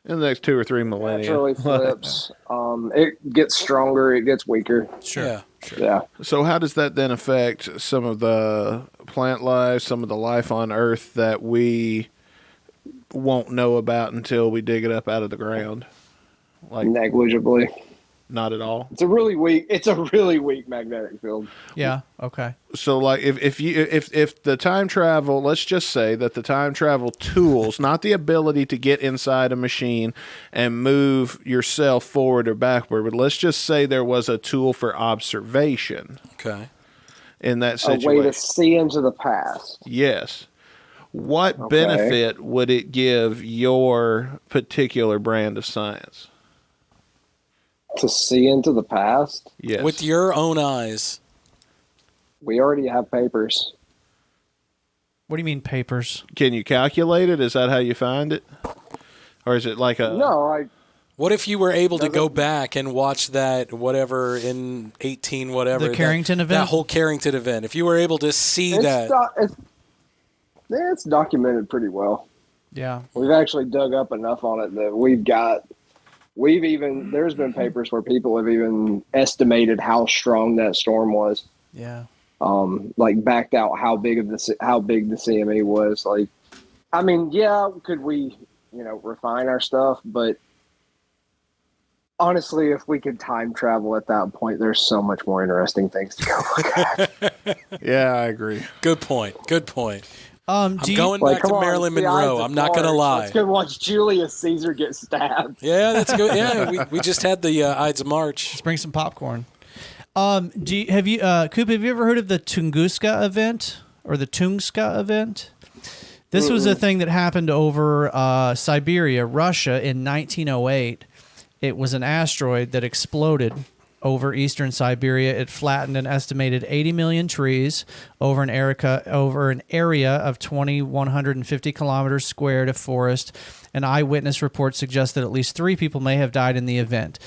In the next 2 or 3 millennia. Naturally flips. It gets stronger. It gets weaker. Sure. Yeah. So how does that then affect some of the plant life, some of the life on Earth that we won't know about until we dig it up out of the ground? Like negligibly. Not at all. It's a really weak magnetic field. Yeah. Okay. So, like, if the time travel, let's just say that the time travel tools, not the ability to get inside a machine and move yourself forward or backward, but let's just say there was a tool for observation. Okay. In that situation, a way to see into the past. Yes. What benefit would it give your particular brand of science? To see into the past? Yes. With your own eyes. We already have papers. What do you mean papers? Can you calculate it? Is that how you find it? Or is it like a... No, What if you were able to go back and watch that whatever in 18 whatever? The Carrington event? That whole Carrington event. If you were able to see that. It's documented pretty well. Yeah. We've actually dug up enough on it that there's been papers where people have even estimated how strong that storm was. Yeah. Like backed out how big the CME was. Like, I mean, yeah, could we, refine our stuff? But honestly, if we could time travel at that point, there's so much more interesting things to go look at. Yeah, I agree. Good point. I'm Do going back to Marilyn Monroe. I'm not going to lie. Let's go watch Julius Caesar get stabbed. Yeah, that's good. Yeah, we just had the Ides of March. Let's bring some popcorn. Coop, have you ever heard of the Tunguska event or the Tungska event? This was a thing that happened over Siberia, Russia in 1908. It was an asteroid that exploded over eastern Siberia. It flattened an estimated 80 million trees over an area of 2,150 kilometers squared of forest. An eyewitness report suggests that at least 3 people may have died in the event.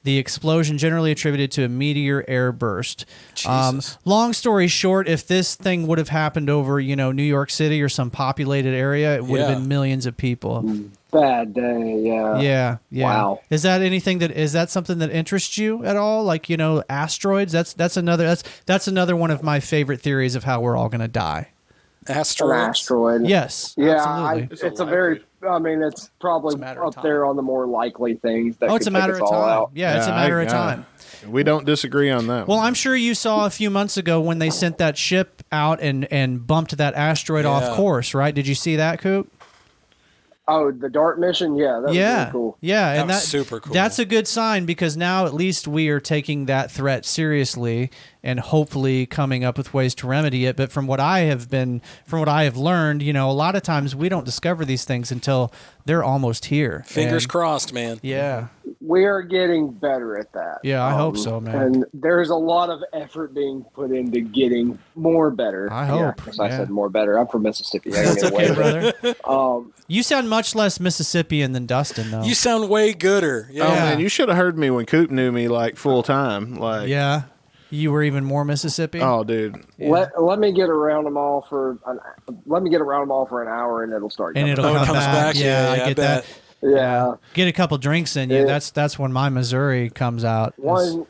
The explosion generally attributed to a meteor airburst. Jesus. Long story short, if this thing would have happened over, New York City or some populated area, it would have been millions of people. Bad day, yeah. Yeah. Wow. Is that something that interests you at all? Like, asteroids? That's another one of my favorite theories of how we're all going to die. An Asteroids. asteroid. Yes. Yeah, absolutely. it's probably matter of up there on the more likely things that Oh, it's a could take matter us of all time. out. Yeah, it's a matter of time. We don't disagree on that. Well, I'm sure you saw a few months ago when they sent that ship out and bumped that asteroid off course, right? Did you see that, Coop? Oh, the DART mission? Yeah, that was really cool. Yeah, and That was super cool. That's a good sign because now at least we are taking that threat seriously and hopefully coming up with ways to remedy it. But from what I have learned, a lot of times we don't discover these things until they're almost here. Fingers And- crossed, man. Yeah. We are getting better at that. Yeah, I hope so, man. And there's a lot of effort being put into getting more better. I hope, Because I yeah. said more better. I'm from Mississippi. I That's get okay, away with it. brother. You sound much less Mississippian than Dustin, though. You sound way gooder. Yeah. Oh man, you should have heard me when Coop knew me like full time. Like, Yeah. You were even more Mississippi? oh dude, Let me get around them all for an hour, and it'll start. And coming it'll Oh, it come comes back? Yeah, Yeah, I I get bet. that. Yeah. Get a couple drinks in you. Yeah. That's when my Missouri comes out. One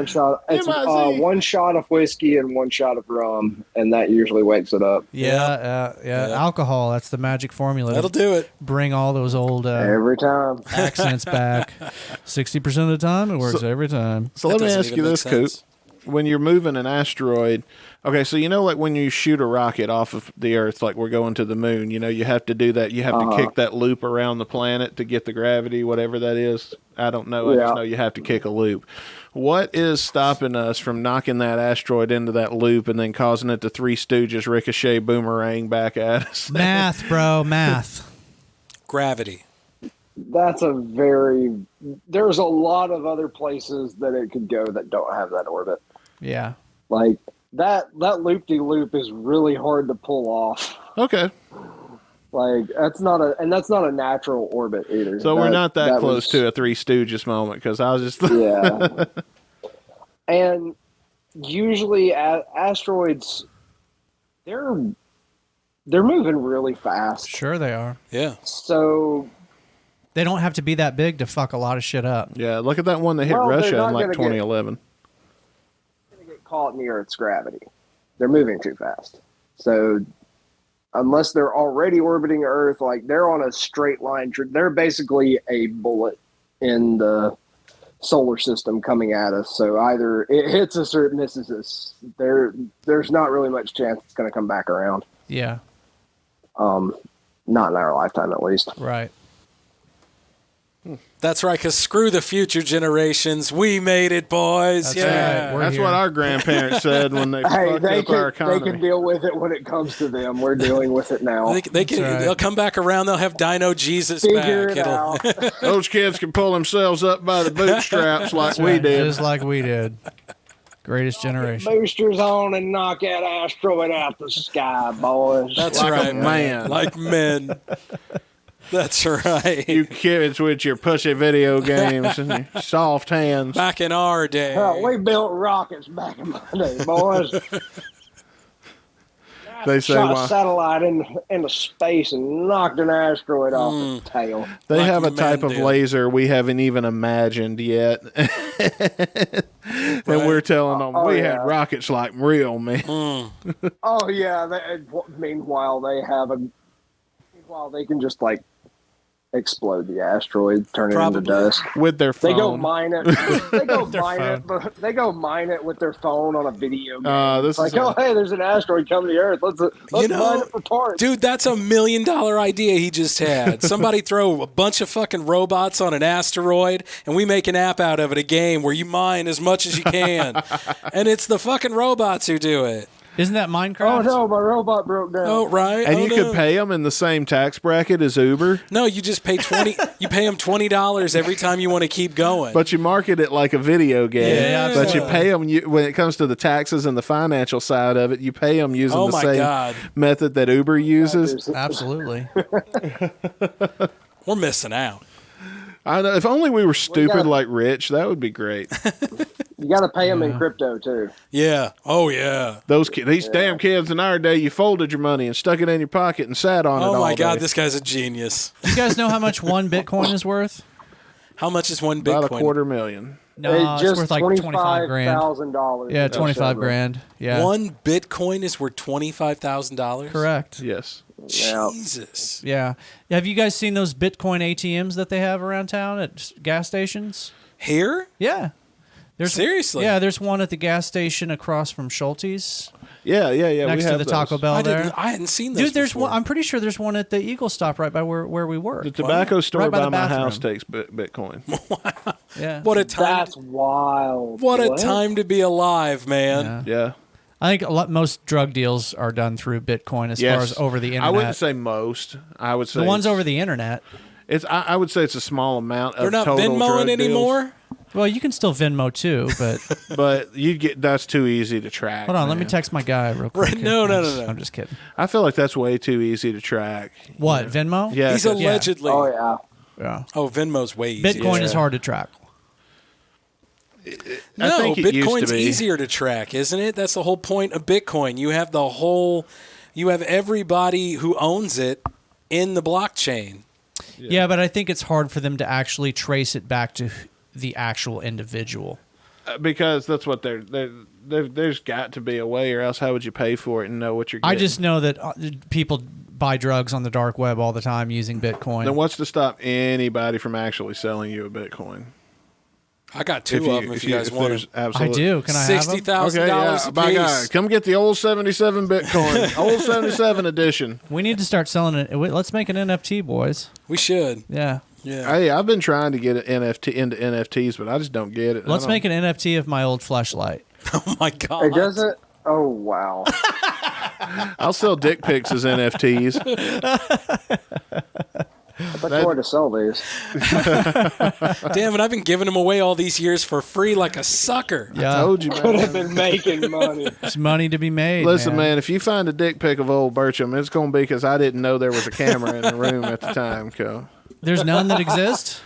shot. It's MIZ. one shot of whiskey and one shot of rum, and that usually wakes it up Yeah. Alcohol. That's the magic formula. That'll do it. Bring all those old every time. accents back. 60% of the time, it works every time. So let me doesn't ask even you make this, Coop. sense. When you're moving an asteroid, okay, so like when you shoot a rocket off of the Earth, like we're going to the moon, you have to do that. You have to kick that loop around the planet to get the gravity, whatever that is. I don't know. I just know you have to kick a loop. What is stopping us from knocking that asteroid into that loop and then causing it to Three Stooges ricochet boomerang back at us? Math, bro. Math. Gravity. There's a lot of other places that it could go that don't have that orbit. Yeah. Like that loop-de-loop is really hard to pull off. Okay. Like that's not a natural orbit either. So we're not that close was- to a Three Stooges moment because I was just Yeah. And usually asteroids, they're moving really fast. Sure they are. Yeah. So They don't have to be that big to fuck a lot of shit up. yeah. Look at that one that hit Well, they're Russia not in like gonna get- 2011. going to get caught in the Earth's gravity. They're moving too fast. So unless they're already orbiting Earth, like they're on a straight line. They're basically a bullet in the solar system coming at us. So either it hits us or it misses us. There's not really much chance it's going to come back around. Yeah. Not in our lifetime, at least. Right. That's right, because screw the future generations. We made it, boys. That's yeah. right. We're That's here. what our grandparents said when they Hey, fucked they up our can, they economy. can deal with it when it comes to them. We're dealing with it now. They can, That's right. They'll come back around. They'll have Dino Jesus Figure back. it out. Those kids can pull themselves up by the bootstraps like we Right, did. Just like we did. Greatest generation. Boosters on and knock that asteroid out the sky, boys. That's Like a right, man. Like men. That's right. You kids with your pushy video games and your soft hands. Back in our day. Hell, we built rockets back in my day, boys. They say Shot why a satellite into space and knocked an asteroid off its tail. they Like have a men type of do. laser we haven't even imagined yet. And we're telling them Oh, we yeah. had rockets like real men. Oh yeah. Meanwhile, they can just like explode the asteroid, turn it Probably. into dust. With their phone. They go mine it. They go Their mine it. But they go mine it with their phone on a video game. This It's like, is oh hey, there's an asteroid coming to Earth. Let's mine it for parts. Dude, that's $1 million idea he just had. Somebody throw a bunch of fucking robots on an asteroid, and we make an app out of it, a game where you mine as much as you can. And it's the fucking robots who do it. Isn't that Oh Minecraft? no, my robot broke down. Oh, right. and Oh, you no. could pay them in the same tax bracket as Uber, No, you just pay you pay them $20 every time you want to keep going. but you market it like a video game. Yeah. But you pay them when it comes to the taxes and the financial side of it. You pay them using Oh the my same God. method that Uber uses. Absolutely. We're missing out. I know. If only we were stupid gotta- like Rich, that would be great. You got to pay them in crypto too. Yeah. Oh yeah. These damn kids in our day, you folded your money and stuck it in your pocket and sat on it all Oh my God, day. this guy's a genius. Do you guys know how much one Bitcoin is worth? How much is one About Bitcoin? $250,000. No, it's just worth like 25 grand. $25,000. Yeah, 25 grand. Yeah. One Bitcoin is worth $25,000. Correct. Yes. Yeah. Jesus. Yeah. Have you guys seen those Bitcoin ATMs that they have around town at gas stations? Here? Yeah. Seriously? Yeah, there's one at the gas station across from Schulte's, Yeah. next we to have the those. Taco Bell there. I hadn't seen those Dude, there's before. one. I'm pretty sure there's one at the Eagle Stop right by where we work. The tobacco store Right by by, the my bathroom. house takes Bitcoin. Yeah. What a time! That's wild. What a time to be alive, man. Yeah. Yeah. I think most drug deals are done through Bitcoin as Yes. far as over the internet. I wouldn't say most. I would say the ones it's- over the internet. It's. I would say it's a small amount of They're not total drug Venmoing deals. anymore. Well, you can still Venmo too, but But that's too easy to track. hold on, let me man. text my guy real quick. No. I'm just kidding. I feel like that's way too easy to track. What, Venmo? Yeah, He's 'cause- allegedly. Oh yeah. Yeah. Oh, Venmo's way easier. Bitcoin is hard to track. No, think it used to Bitcoin's be. easier to track, isn't it? That's the whole point of Bitcoin. You have everybody who owns it in the blockchain. Yeah, but I think it's hard for them to actually trace it back to the actual individual. because that's what there's got to be a way, or else how would you pay for it and know what you're getting? I just know that people buy drugs on the dark web all the time using Bitcoin. Then what's to stop anybody from actually selling you a Bitcoin? I got two of them if you guys want there's them. I absolutely do. Can I have them? $60,000 yeah, a by piece. God, come get the old 77 Bitcoin, old 77 edition. We need to start selling it. Let's make an NFT, boys. We should. Yeah. Yeah. Hey, I've been trying to get an NFT into NFTs, but I just don't get it. Let's make an NFT of my old fleshlight. Oh my God. It doesn't. Oh wow. I'll sell dick pics as NFTs. I thought you wanted to sell these. Damn it! I've been giving them away all these years for free like a sucker. Yeah. Told you, Could have man. been making money. There's money to be made. Listen, man, if you find a dick pic of old Bircham, it's going to be because I didn't know there was a camera in the room at the time, Co. There's none that exist?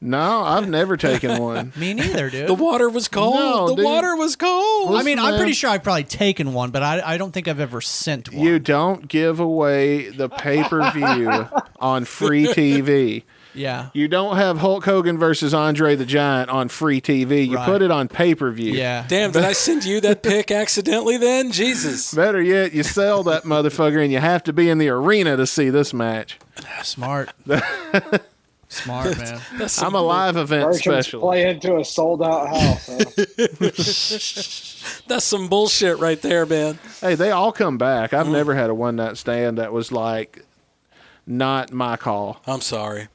No, I've never taken one. Me neither, dude. The water was cold. No, the dude. water was cold. I mean, I'm man. pretty sure I've probably taken one, but I don't think I've ever sent one. You don't give away the pay-per-view on free TV. Yeah. You don't have Hulk Hogan versus Andre the Giant on free TV. You Right. put it on pay-per-view. Yeah. Damn, did I send you that pic accidentally then? Jesus. Better yet, you sell that motherfucker and you have to be in the arena to see this match. Smart. Smart, man. That's I'm a live event Merchants specialist. play into a sold out house. Huh? That's some bullshit right there, man. Hey, they all come back. I've never had a one-night stand that was like not my call. I'm sorry.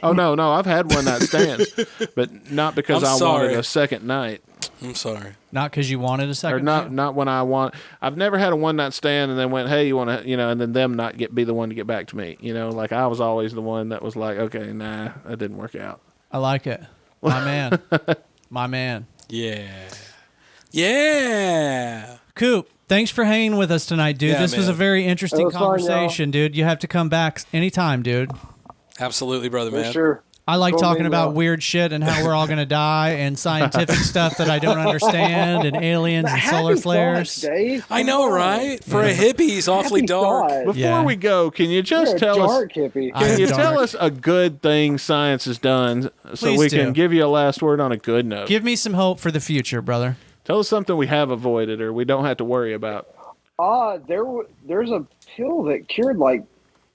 Oh, no, I've had one-night stands, but not because I'm I sorry. wanted a second night. I'm sorry. Not because you wanted a Or second not night? not when I want. I've never had a one night stand and then went, hey, you want to, and then them not be the one to get back to me. Like I was always the one that was like, okay, nah, that didn't work out. I like it. My man. My man. Yeah. Yeah. Coop, thanks for hanging with us tonight, dude. Yeah, this was a man. very interesting It was fun, y'all. conversation, dude. You have to come back anytime, dude. Absolutely, brother, For man. sure. I like Cool talking being about out. weird shit and how we're all going to die and scientific stuff that I don't understand and aliens and solar Happy flares. thoughts, Dave. I know, right? For a hippie, he's awfully Happy dark. thoughts. Before Yeah. we go, can you just You're a tell us? dark hippie. I'm Can you dark. tell us a good thing science has done so Please we do. can give you a last word on a good note? Give me some hope for the future, brother. Tell us something we have avoided or we don't have to worry about. There's a pill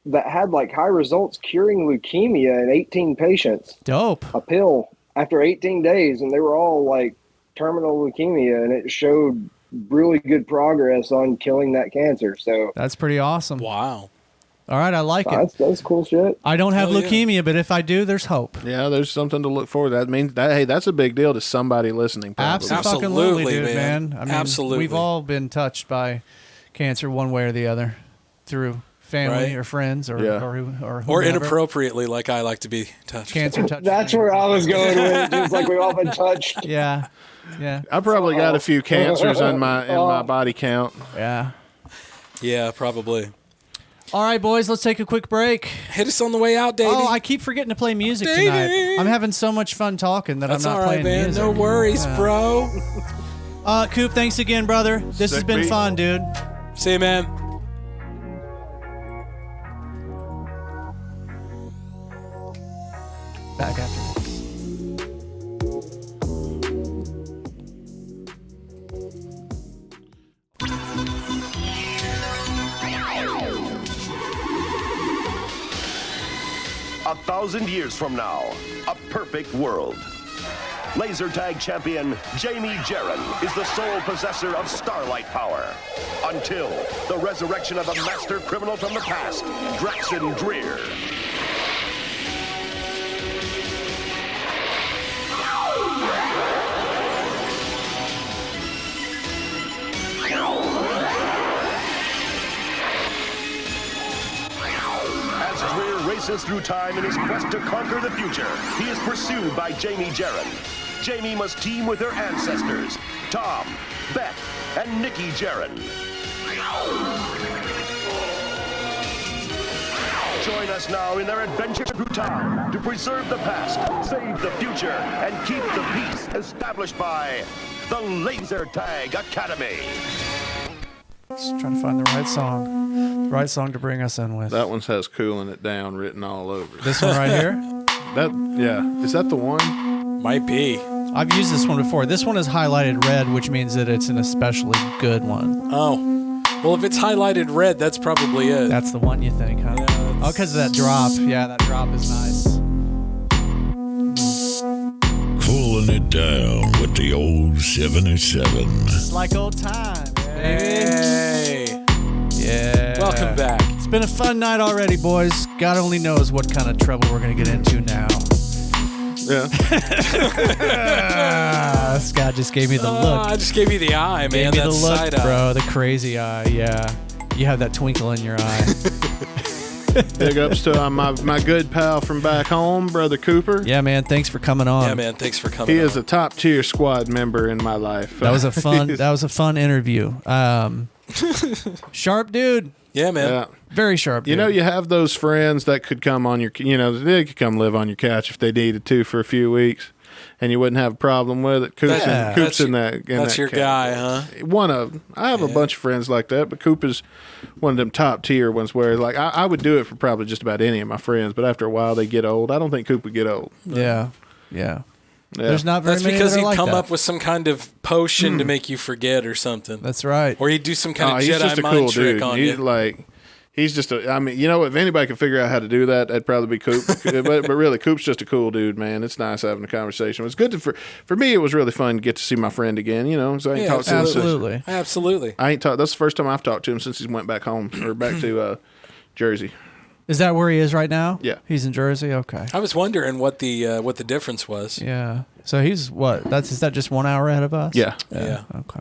that had high results curing leukemia in 18 patients. Dope. A pill after 18 days, and they were all like terminal leukemia, and it showed really good progress on killing that cancer. So That's pretty awesome. Wow. All right, I like it. that's cool shit. I don't have Hell yeah. leukemia, but if I do, there's hope. Yeah, there's something to look forward to. That means that, hey, that's a big deal to somebody listening. Probably. Absolutely, Absolutely, dude, man. man. I mean, Absolutely. we've all been touched by cancer one way or the other through family Right. or friends or Yeah. or Or whomever. inappropriately, like I like to be touched. Cancer touched That's me. where I was going with it. Just like we all been touched. Yeah, yeah, I probably got a few cancers in my body count. yeah. Yeah, probably. All right, boys, let's take a quick break. Hit us on the way out, Davey. Oh, I keep forgetting to play music tonight. I'm having so much fun talking that That's I'm not all right, playing man. music. No worries, bro. Coop, thanks again, brother. This has been fun, dude. See you, man. Back after this. A 1,000 years from now, a perfect world. Laser tag champion Jamie Jarren is the sole possessor of starlight power. Until the resurrection of a master criminal from the past, Draxon Dreer. As Dreer races through time in his quest to conquer the future, he is pursued by Jamie Jarren. Jamie must team with her ancestors, Tom, Beth, and Nikki Jarren. Join us now in their adventure through time to preserve the past, save the future, and keep the peace established by the Laser Tag Academy. Just trying to find the right song. The right song to bring us in with. That one has "Cooling It Down" written all over it. This one right here? Is that the one? Might be. I've used this one before. This one is highlighted red, which means that it's an especially good one. Oh. Well, if it's highlighted red, that's probably it. That's the one you think, huh? Yeah, Oh, because of that drop. Yeah, that drop is nice. Cooling it down with the old 77. It's like old times, baby. Hey. Yeah. Welcome back. It's been a fun night already, boys. God only knows what kind of trouble we're going to get into now. Yeah. Scott just gave me the look. I just gave you the eye, man. Gave me the That look, side eye. bro. The crazy eye. Yeah. You have that twinkle in your eye. Big ups to my good pal from back home, Brother Cooper. Yeah, man. Thanks for coming on. Yeah, man. Thanks for coming. He is on. a top tier squad member in my life. That was a fun. That was a fun interview. Sharp dude. Yeah, man. Yeah. Very sharp. You dude. know, you have those friends that could come on your, they could come live on your couch if they needed to for a few weeks, and you wouldn't have a problem with it. Coop's in that. That's your guy, huh? One of them. I have a bunch of friends like that, but Coop is one of them top tier ones where, like, I would do it for probably just about any of my friends, but after a while they get old. I don't think Coop would get old. Yeah. Yeah. There's not very That's many because that are he'd like come that. up with some kind of potion to make you forget or something. That's right. Or he'd do some kind of he's just Jedi a mind cool trick dude. on He's you. like, he's just a. I mean, you know, if anybody can figure out how to do that, that'd probably be Coop. but really, Coop's just a cool dude, man. It's nice having a conversation. It's good for me. It was really fun to get to see my friend again. You know, so I ain't talked to him since. Absolutely. Absolutely. I ain't talked. That's the first time I've talked to him since he went back home or back to Jersey. Is that where he is right now? Yeah. He's in Jersey. Okay. I was wondering what the difference was. Yeah. So he's what? Is that just 1 hour ahead of us? Yeah. Yeah. Okay.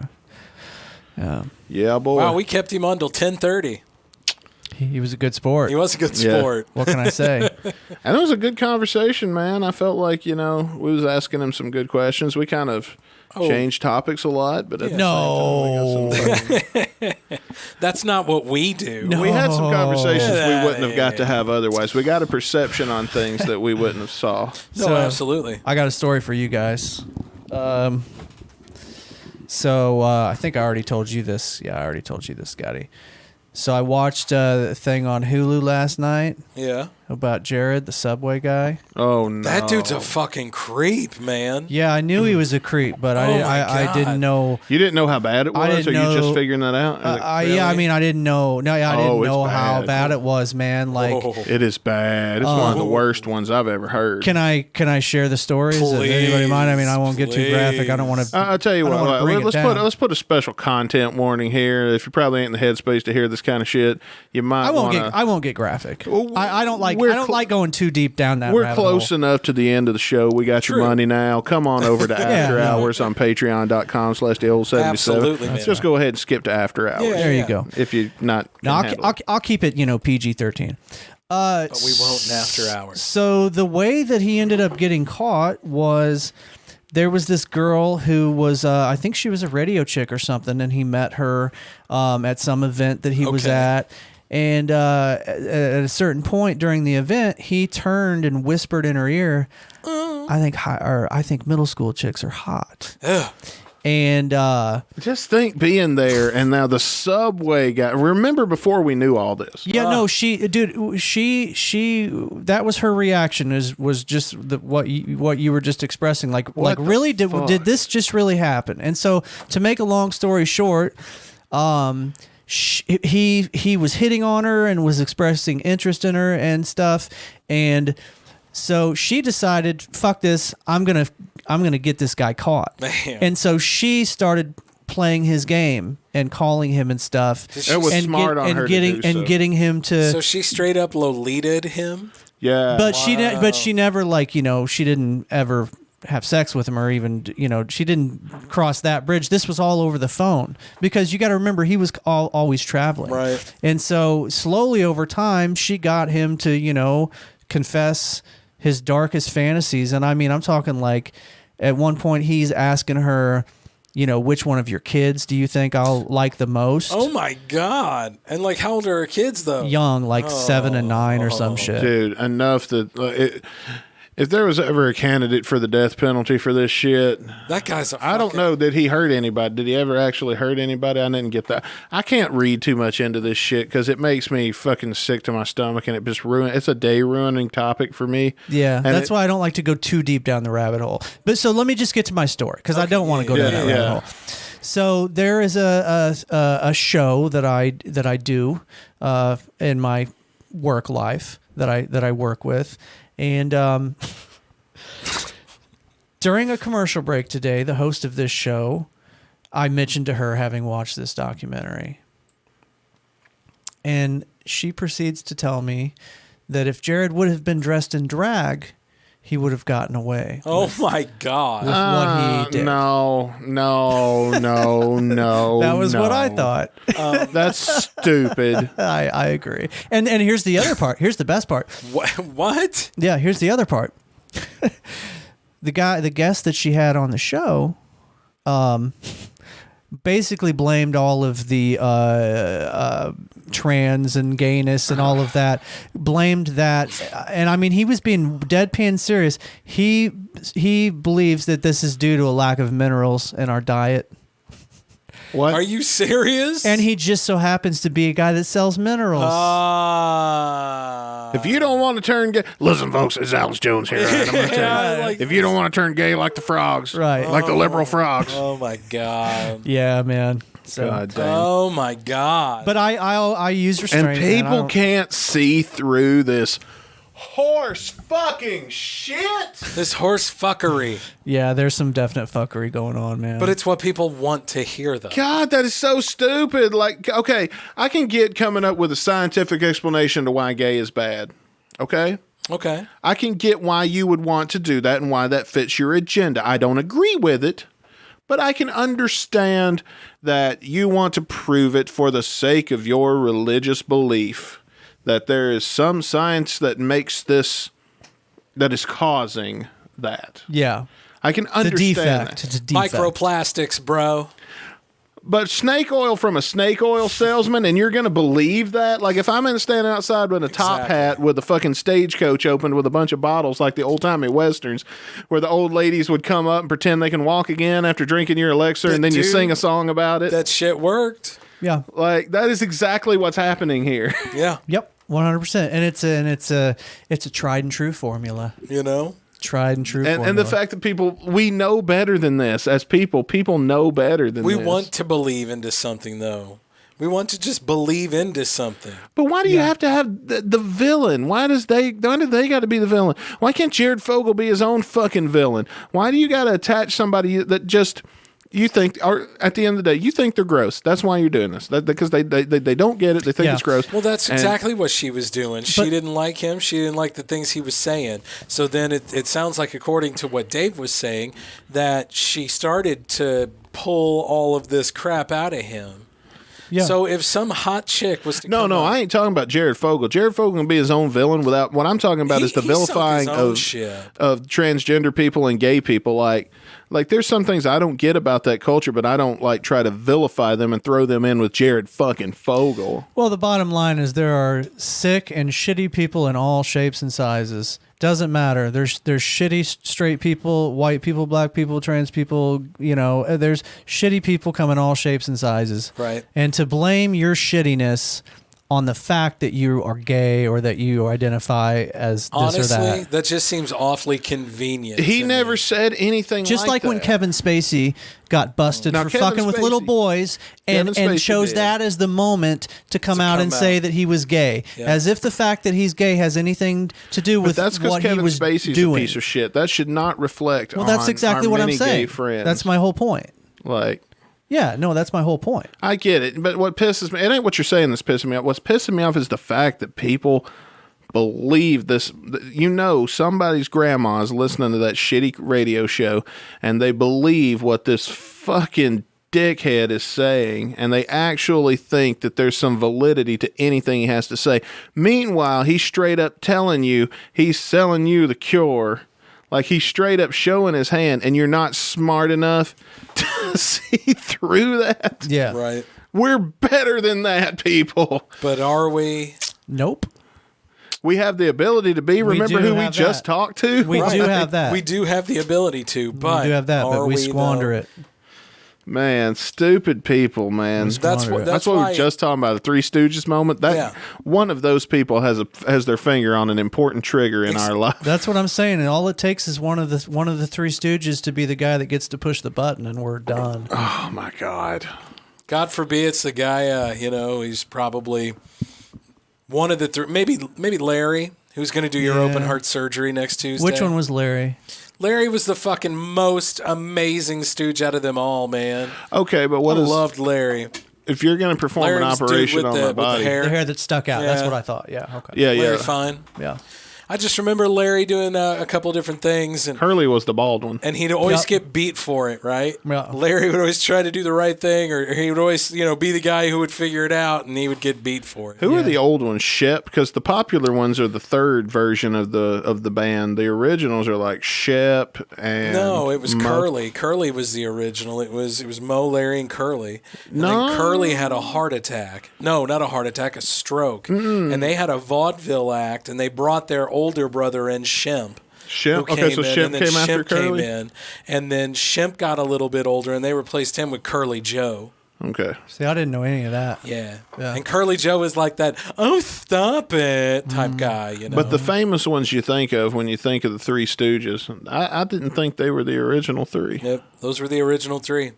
Yeah. Yeah, boy. Wow, we kept him on till 10:30. He was a good sport. He was a good Yeah. sport. What can I say? And it was a good conversation, man. I felt like, we was asking him some good questions. We kind of changed topics a lot, but at the No. same time, we got some That's not what we do. No. we had some conversations Get we outta wgot to here. have otherwise. We got a perception on things that we wouldn't have saw. No, So- absolutely. I got a story for you guys. I think I already told you this. Yeah, I already told you this, Scotty. So I watched a thing on Hulu last night Yeah. about Jared, the Subway guy. Oh, no. That dude's a fucking creep, man. Yeah, I knew he was a creep, but Oh my I God. didn't know. You didn't know how bad it was, I didn't or you just know- figuring that out? Yeah, I mean, I didn't know. No, yeah, I didn't Oh, it's know how bad. bad it was, man. Like, Oh. It is bad. It's one of the worst ones I've ever heard. can I share the stories? Does anybody mind? I mean, I won't get too graphic. I don't want to. I'll tell you I don't what. wanna bring it Let's down. put a special content warning here. If you probably ain't in the headspace to hear this kind of shit, you might. I won't wanna, get. I won't get graphic. I don't like. we're I don't like going too deep down that. We're rabbit close hole. enough to the end of the show. We got your True. money now. Come on over to After no. Hours on Patreon.com/the-old-77. Absolutely, man. Let's just go ahead and skip to After Hours. Yeah. There you go. If you're not. No, can handle it. I'll keep it. PG-13. But we won't in after hours. So the way that he ended up getting caught was there was this girl who was, I think she was a radio chick or something, and he met her at some event that he was Okay. at. And at a certain point during the event, he turned and whispered in her ear, I think middle school chicks are hot. Ugh. And Just think being there, and now the subway guy. Remember before we knew all this? yeah, no, she that was her reaction. Was just what you were just expressing. Like really did this just really happen? And so to make a long story short, he was hitting on her and was expressing interest in her and stuff, and so she decided, fuck this, I'm gonna get this guy caught. Damn. And so she started playing his game and calling him and stuff. It was smart on her to do so. Getting him to. So she straight up Lolita'd him? Yeah. But she never she didn't ever have sex with him, or even she didn't cross that bridge. This was all over the phone, because you got to remember he was always traveling, right? And so slowly over time she got him to confess his darkest fantasies. And I mean, I'm talking like at one point he's asking her, which one of your kids do you think I'll like the most? Oh my God. And like, how old are her kids though? Young, like 7 and 9 or some shit. Dude, enough that if there was ever a candidate for the death penalty for this shit, that guy's I don't know. Did he hurt anybody? Did he ever actually hurt anybody? I didn't get that. I can't read too much into this shit because it makes me fucking sick to my stomach, and it just it's a day ruining topic for me. Yeah, and that's why I don't like to go too deep down the rabbit hole. But so let me just get to my story, because I don't want to go down that rabbit hole. So there is a show that I do in my work life that I work with. And during a commercial break today, the host of this show, I mentioned to her having watched this documentary. And she proceeds to tell me that if Jared would have been dressed in drag, he would have gotten away. Oh my God. With what he did. No. That was what I thought. That's stupid. I agree. And here's the other part. Here's the best part. What? Yeah, here's the other part. The guest that she had on the show, basically blamed all of the trans and gayness and all of that. Blamed that, and I mean, he was being deadpan serious. He believes that this is due to a lack of minerals in our diet. What? Are you serious? And he just so happens to be a guy that sells minerals. If you don't want to turn gay, listen, folks, it's Alex Jones here. Right? I'm gonna tell you. If you don't want to turn gay like the frogs, right? Like the liberal frogs. Oh my God. Yeah, man. So, God damn. Oh my God. But I use restraint. And people can't see through this horse fucking shit. This horse fuckery. Yeah, there's some definite fuckery going on, man. But it's what people want to hear, though. God, that is so stupid. Like, okay, I can get coming up with a scientific explanation to why gay is bad. Okay? Okay. I can get why you would want to do that and why that fits your agenda. I don't agree with it, but I can understand that you want to prove it for the sake of your religious belief that there is some science that makes this, that is causing that. Yeah. I can understand that. It's a defect. Microplastics, bro. But snake oil from a snake oil salesman, and you're going to believe that? Like, if I'm standing outside with a top hat with a fucking stagecoach opened with a bunch of bottles like the old-timey westerns, where the old ladies would come up and pretend they can walk again after drinking your elixir, and then you sing a song about it. That shit worked. Yeah. Like, that is exactly what's happening here. Yeah. Yep. 100%. And it's a tried and true formula. You know? Tried and true formula. And the fact that we know better than this as people know better than this. We want to believe into something, though. We want to just believe into something. But why do you have to have the villain? Why do they got to be the villain? Why can't Jared Fogle be his own fucking villain? Why do you got to attach somebody that just you think, or at the end of the day, you think they're gross? That's why you're doing this. Because they don't get it. They think it's gross. Well, that's exactly what she was doing. She didn't like him. She didn't like the things he was saying. So then it sounds like, according to what Dave was saying, that she started to pull all of this crap out of him. Yeah. So if some hot chick was to No, come no, up, I ain't talking about Jared Fogle. Jared Fogle can be his own villain without. What I'm talking about is the he sunk his vilifying own of ship. transgender people and gay people. Like there's some things I don't get about that culture, but I don't like try to vilify them and throw them in with Jared fucking Fogle. Well, the bottom line is there are sick and shitty people in all shapes and sizes. Doesn't matter. There's shitty straight people, white people, black people, trans people. You know, there's shitty people come in all shapes and sizes. Right. And to blame your shittiness on the fact that you are gay or that you identify as this Honestly, or that. that just seems awfully convenient. He to never me. said anything Just like when that. Kevin Spacey got busted Now, for Kevin fucking with little Spacey- boys and Kevin Spacey chose did. that as the moment to come out and say that he was gay. Yeah. As if the fact that he's gay has anything to do But with that's because what he Kevin was Spacey's doing. a piece of shit. That should not reflect Well, that's on exactly our what I'm many saying. gay friends. That's my whole point. Like, Yeah, no, that's my whole point. I get it, but what pisses me, it ain't what you're saying that's pissing me off. What's pissing me off is the fact that people believe this. You know, somebody's grandma's listening to that shitty radio show, and they believe what this fucking dickhead is saying, and they actually think that there's some validity to anything he has to say. Meanwhile, he's straight up telling you he's selling you the cure. Like, he's straight up showing his hand, and you're not smart enough to see through that. Yeah. Right. We're better than that, people. But are we? Nope. We have the ability to be. Remember do who we have just that. talked to? We do have that. We do have the ability to, but we do have that, but are we squander though? it. Man, stupid people, man. That's what. That's what we why- were just talking about, the Three Stooges moment. That Yeah. one of those people has their finger on an important trigger in our life. That's what I'm saying, and all it takes is one of the Three Stooges to be the guy that gets to push the button, and we're done. Oh my God. God forbid it's the guy. He's probably one of the maybe Larry, who's going to do your Yeah. open heart surgery next Tuesday. Which one was Larry? Larry was the fucking most amazing stooge out of them all, man. Okay, but I what is loved Larry. if you're going to perform Larry an was dude operation with on the- my with the body? hair. The hair that stuck out. That's Yeah. what I thought. Yeah. Okay. Yeah, Larry yeah. fine. Yeah. I just remember Larry doing a couple different things, and Hurley was the bald one. he'd always Yep. get beat for it, right? Yeah. Larry would always try to do the right thing, or he would always, be the guy who would figure it out, and he would get beat for it. Who are the old ones? Shep, because the popular ones are the third version of the band. The originals are like Shep and No, it was Mo. Curly. Curly was the original. It was Mo, Larry, and Curly. And No. then Curly had a heart attack. No, not a heart attack, a stroke. And they had a vaudeville act, and they brought their older brother in, Shemp. Shemp. Who Okay, came so in, Shemp and then came after Shemp Curly. came in, and then Shemp got a little bit older, and they replaced him with Curly Joe. Okay. See, I didn't know any of that. Yeah. Yeah. And Curly Joe is like that, oh, stop it type guy, But the famous ones you think of when you think of the Three Stooges, I didn't think they were the original three. Yep, those were the original three.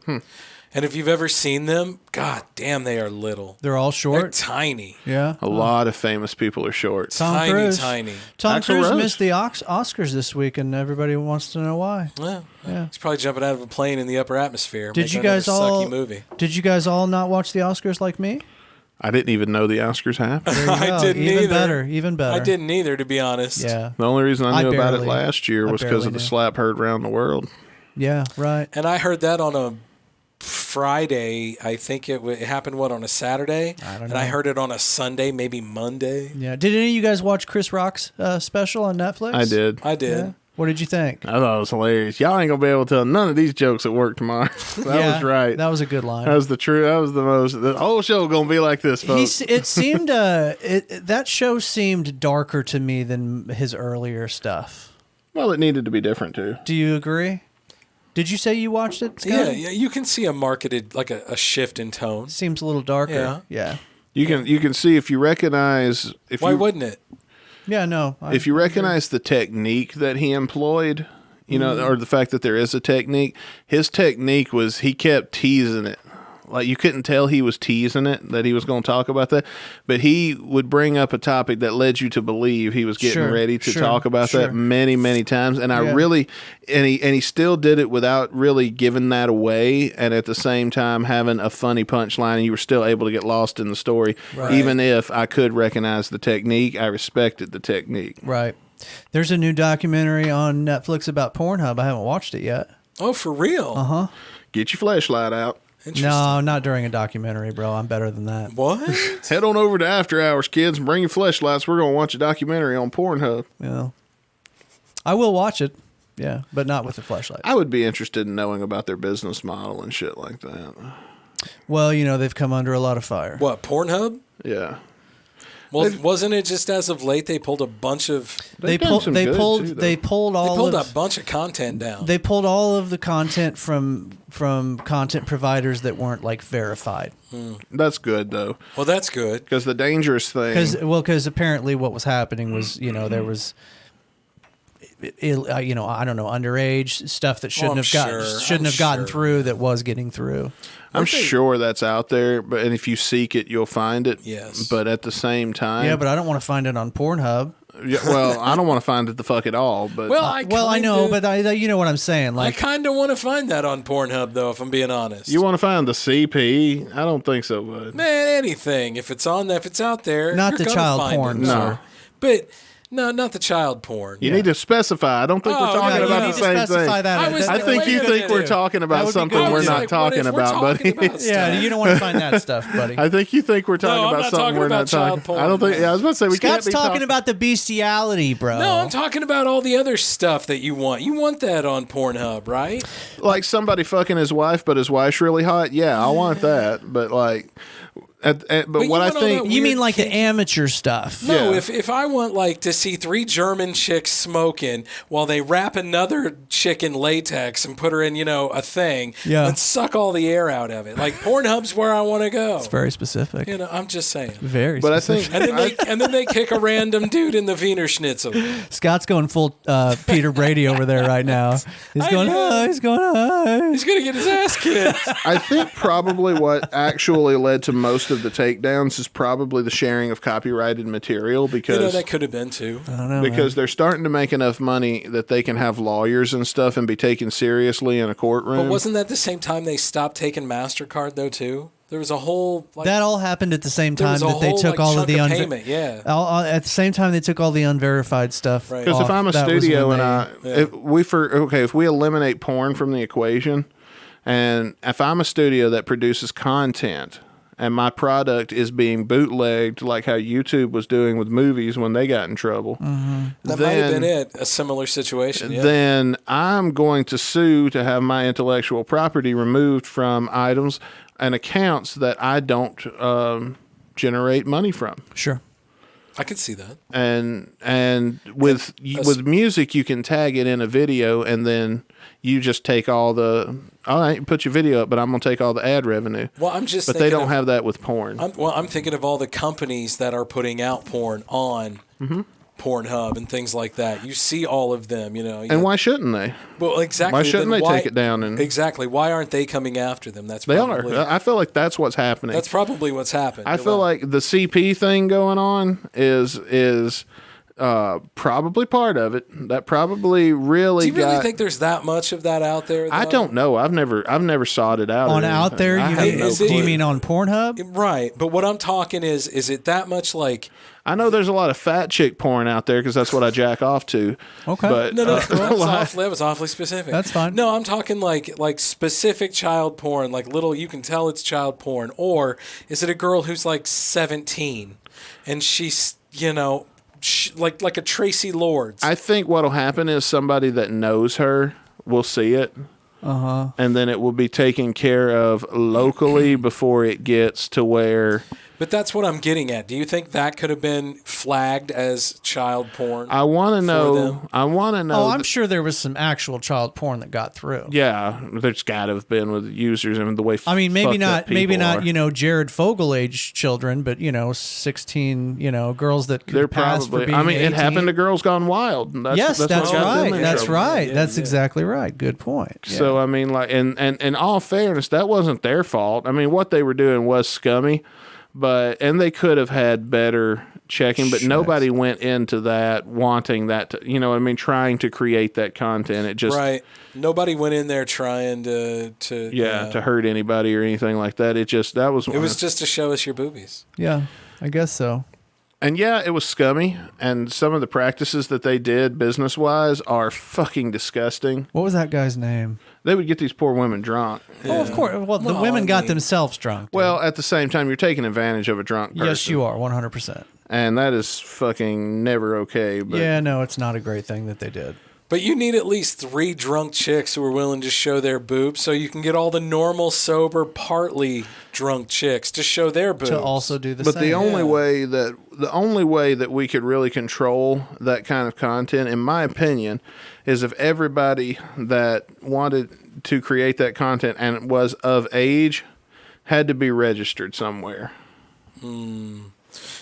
And if you've ever seen them, god damn, they are little. They're all They're short. tiny. Yeah. A lot of famous people are short. Tom Tiny, Cruise. tiny. Tom Axl Cruise Rose. missed the Oscars this week, and everybody wants to know why. Well, Yeah. he's probably jumping out of a plane in the upper atmosphere. Did making you guys another all? sucky movie? Did you guys all not watch the Oscars like me? I didn't even know the Oscars happened. There you I go. didn't even either. better. Even better. I didn't either, to be honest. Yeah. The only reason I I knew about it barely- last year I was because of barely the knew. slap heard around the world. Yeah. Right. And I heard that on a Friday. I think it happened, on a Saturday? I don't And I know. heard it on a Sunday, maybe Monday. Yeah. Did any of you guys watch Chris Rock's special on Netflix? I did. I did. Yeah. What did you think? I thought it was hilarious. Y'all ain't gonna be able to tell none of these jokes at work tomorrow. That Yeah, was right. That was a good line. That was the truth. That was the most. The whole show gonna be like this, folks. It seemed that show seemed darker to me than his earlier stuff. Well, it needed to be different too. Do you agree? Did you say you watched it, Scott? Yeah, you can see a marketed, like a shift in tone. Seems a little darker. Yeah. Yeah. You can see if you recognize if Why you wouldn't it? Yeah, no. if you recognize the technique that he employed, you know, or the fact that there is a technique. His technique was he kept teasing it. Like, you couldn't tell he was teasing it, that he was going to talk about that. But he would bring up a topic that led you to believe he was getting Sure, ready to sure, talk about sure. that many, many times. And I Yeah. really, and he still did it without really giving that away. And at the same time, having a funny punchline, and you were still able to get lost in the story. Right. Even if I could recognize the technique, I respected the technique. Right. There's a new documentary on Netflix about Pornhub. I haven't watched it yet. Oh, for real? Uh-huh. Get your flashlight out. No, not during a documentary, bro. I'm better than that. What? Head on over to After Hours, kids, and bring your fleshlights. We're going to watch a documentary on Pornhub. Yeah. I will watch it. Yeah, but not with the flashlight. I would be interested in knowing about their business model and shit like that. Well, they've come under a lot of fire. What, Pornhub? Yeah. Well, wasn't it just as of late they pulled a bunch of They pulled a bunch of content down. They pulled all of the content from content providers that weren't like verified. That's good though. Well, that's good because the dangerous thing. Because apparently what was happening was there was. I don't know, underage stuff that shouldn't have gotten through that was getting through. I'm sure that's out there, and if you seek it, you'll find it. Yes. But at the same time, yeah, but I don't want to find it on Pornhub. Yeah, well, I don't want to find it the fuck at all. But I know, but you know what I'm saying. Like, I kind of want to find that on Pornhub, though, if I'm being honest. You want to find the CP? I don't think so, bud. Man, anything if it's out there, not the child porn. No, but. No, not the child porn. You need to specify. I don't think we're talking about the same thing. I think you think we're talking about something we're not talking about, buddy. Yeah, you don't want to find that stuff, buddy. I think you think we're talking about something we're not talking about. I don't think. Yeah, I was about to say we can't be talking about the bestiality, bro. No, I'm talking about all the other stuff that you want. You want that on Pornhub, right? Like somebody fucking his wife, but his wife's really hot. Yeah, I want that. But like. But what I think you mean like the amateur stuff. No, yeah. if I want like to see 3 German chicks smoking while they wrap another chick in latex and put her in, a thing and suck all the air out of it. Like Pornhub's where I want to go. It's very specific. I'm just saying. Very but specific. I think and then they kick a random dude in the Wiener Schnitzel. Scott's going full Peter Brady over there right now. He's going high. He's going high. He's going to get his ass kicked. I think probably what actually led to most of the takedowns is probably the sharing of copyrighted material because that could have been too. I don't know, because they're starting to make enough money that they can have lawyers and stuff and be taken seriously in a courtroom. But wasn't that the same time they stopped taking MasterCard though too? There was a whole that all happened at the same time that they took all of the at the same time they took all the unverified stuff. Right. Because if I'm a studio and if we eliminate porn from the equation, and if I'm a studio that produces content. And my product is being bootlegged like how YouTube was doing with movies when they got in trouble. Mm-hmm. That might have been a similar situation. Yeah. Then I'm going to sue to have my intellectual property removed from items and accounts that I don't generate money from. Sure. I could see that. And with music, you can tag it in a video and then you just take all right, put your video up, but I'm going to take all the ad revenue. Well, I'm just But they don't have that with porn. I'm thinking of all the companies that are putting out porn on Pornhub and things like that. You see all of them, And why shouldn't they? Well, exactly. Why shouldn't they take it down? Exactly. Why aren't they coming after them? They are. I feel like that's what's happening. That's probably what's happened. I feel like the CP thing going on is probably part of it. That probably really. Do you really think there's that much of that out there? Though? I don't know. I've never sought it out. On out there, do you mean on Pornhub? Right, but what I'm talking is it that much like? I know there's a lot of fat chick porn out there because that's what I jack off to. Okay, but no, that was awfully specific. That's fine. No, I'm talking like specific child porn, like little. You can tell it's child porn, or is it a girl who's like 17 and she's like a Tracy Lords? I think what'll happen is somebody that knows her will see it. And then it will be taken care of locally before it gets to where. But that's what I'm getting at. Do you think that could have been flagged as child porn? I want to know. Oh, I'm sure there was some actual child porn that got through. Yeah, there's got to have been with users and the way. I mean, maybe not, Jared Fogle age children, but 16, girls that could they're pass probably. for being 18. It happened to Girls Gone Wild. That's right. That's right. Yeah, that's exactly right. Good point. Yeah. So I mean, like, and in all fairness, that wasn't their fault. I mean, what they were doing was scummy. And they could have had better checking, but nobody went into that wanting that to, trying to create that content. It just right. Nobody went in there trying to hurt anybody or anything like that. It was just to show us your boobies. Yeah, I guess so. And yeah, it was scummy, and some of the practices that they did business-wise are fucking disgusting. What was that guy's name? They would get these poor women drunk. Yeah. Oh, of course. Well, the women got themselves drunk. Dude. Well, at the same time, you're taking advantage of a drunk person. Yes, you are, 100%. And that is fucking never okay. But yeah, no, it's not a great thing that they did. But you need at least 3 drunk chicks who are willing to show their boobs so you can get all the normal, sober, partly drunk chicks to show their boobs. To also do the but same. the only way that we could really control that kind of content, in my opinion, is if everybody that wanted to create that content and was of age had to be registered somewhere.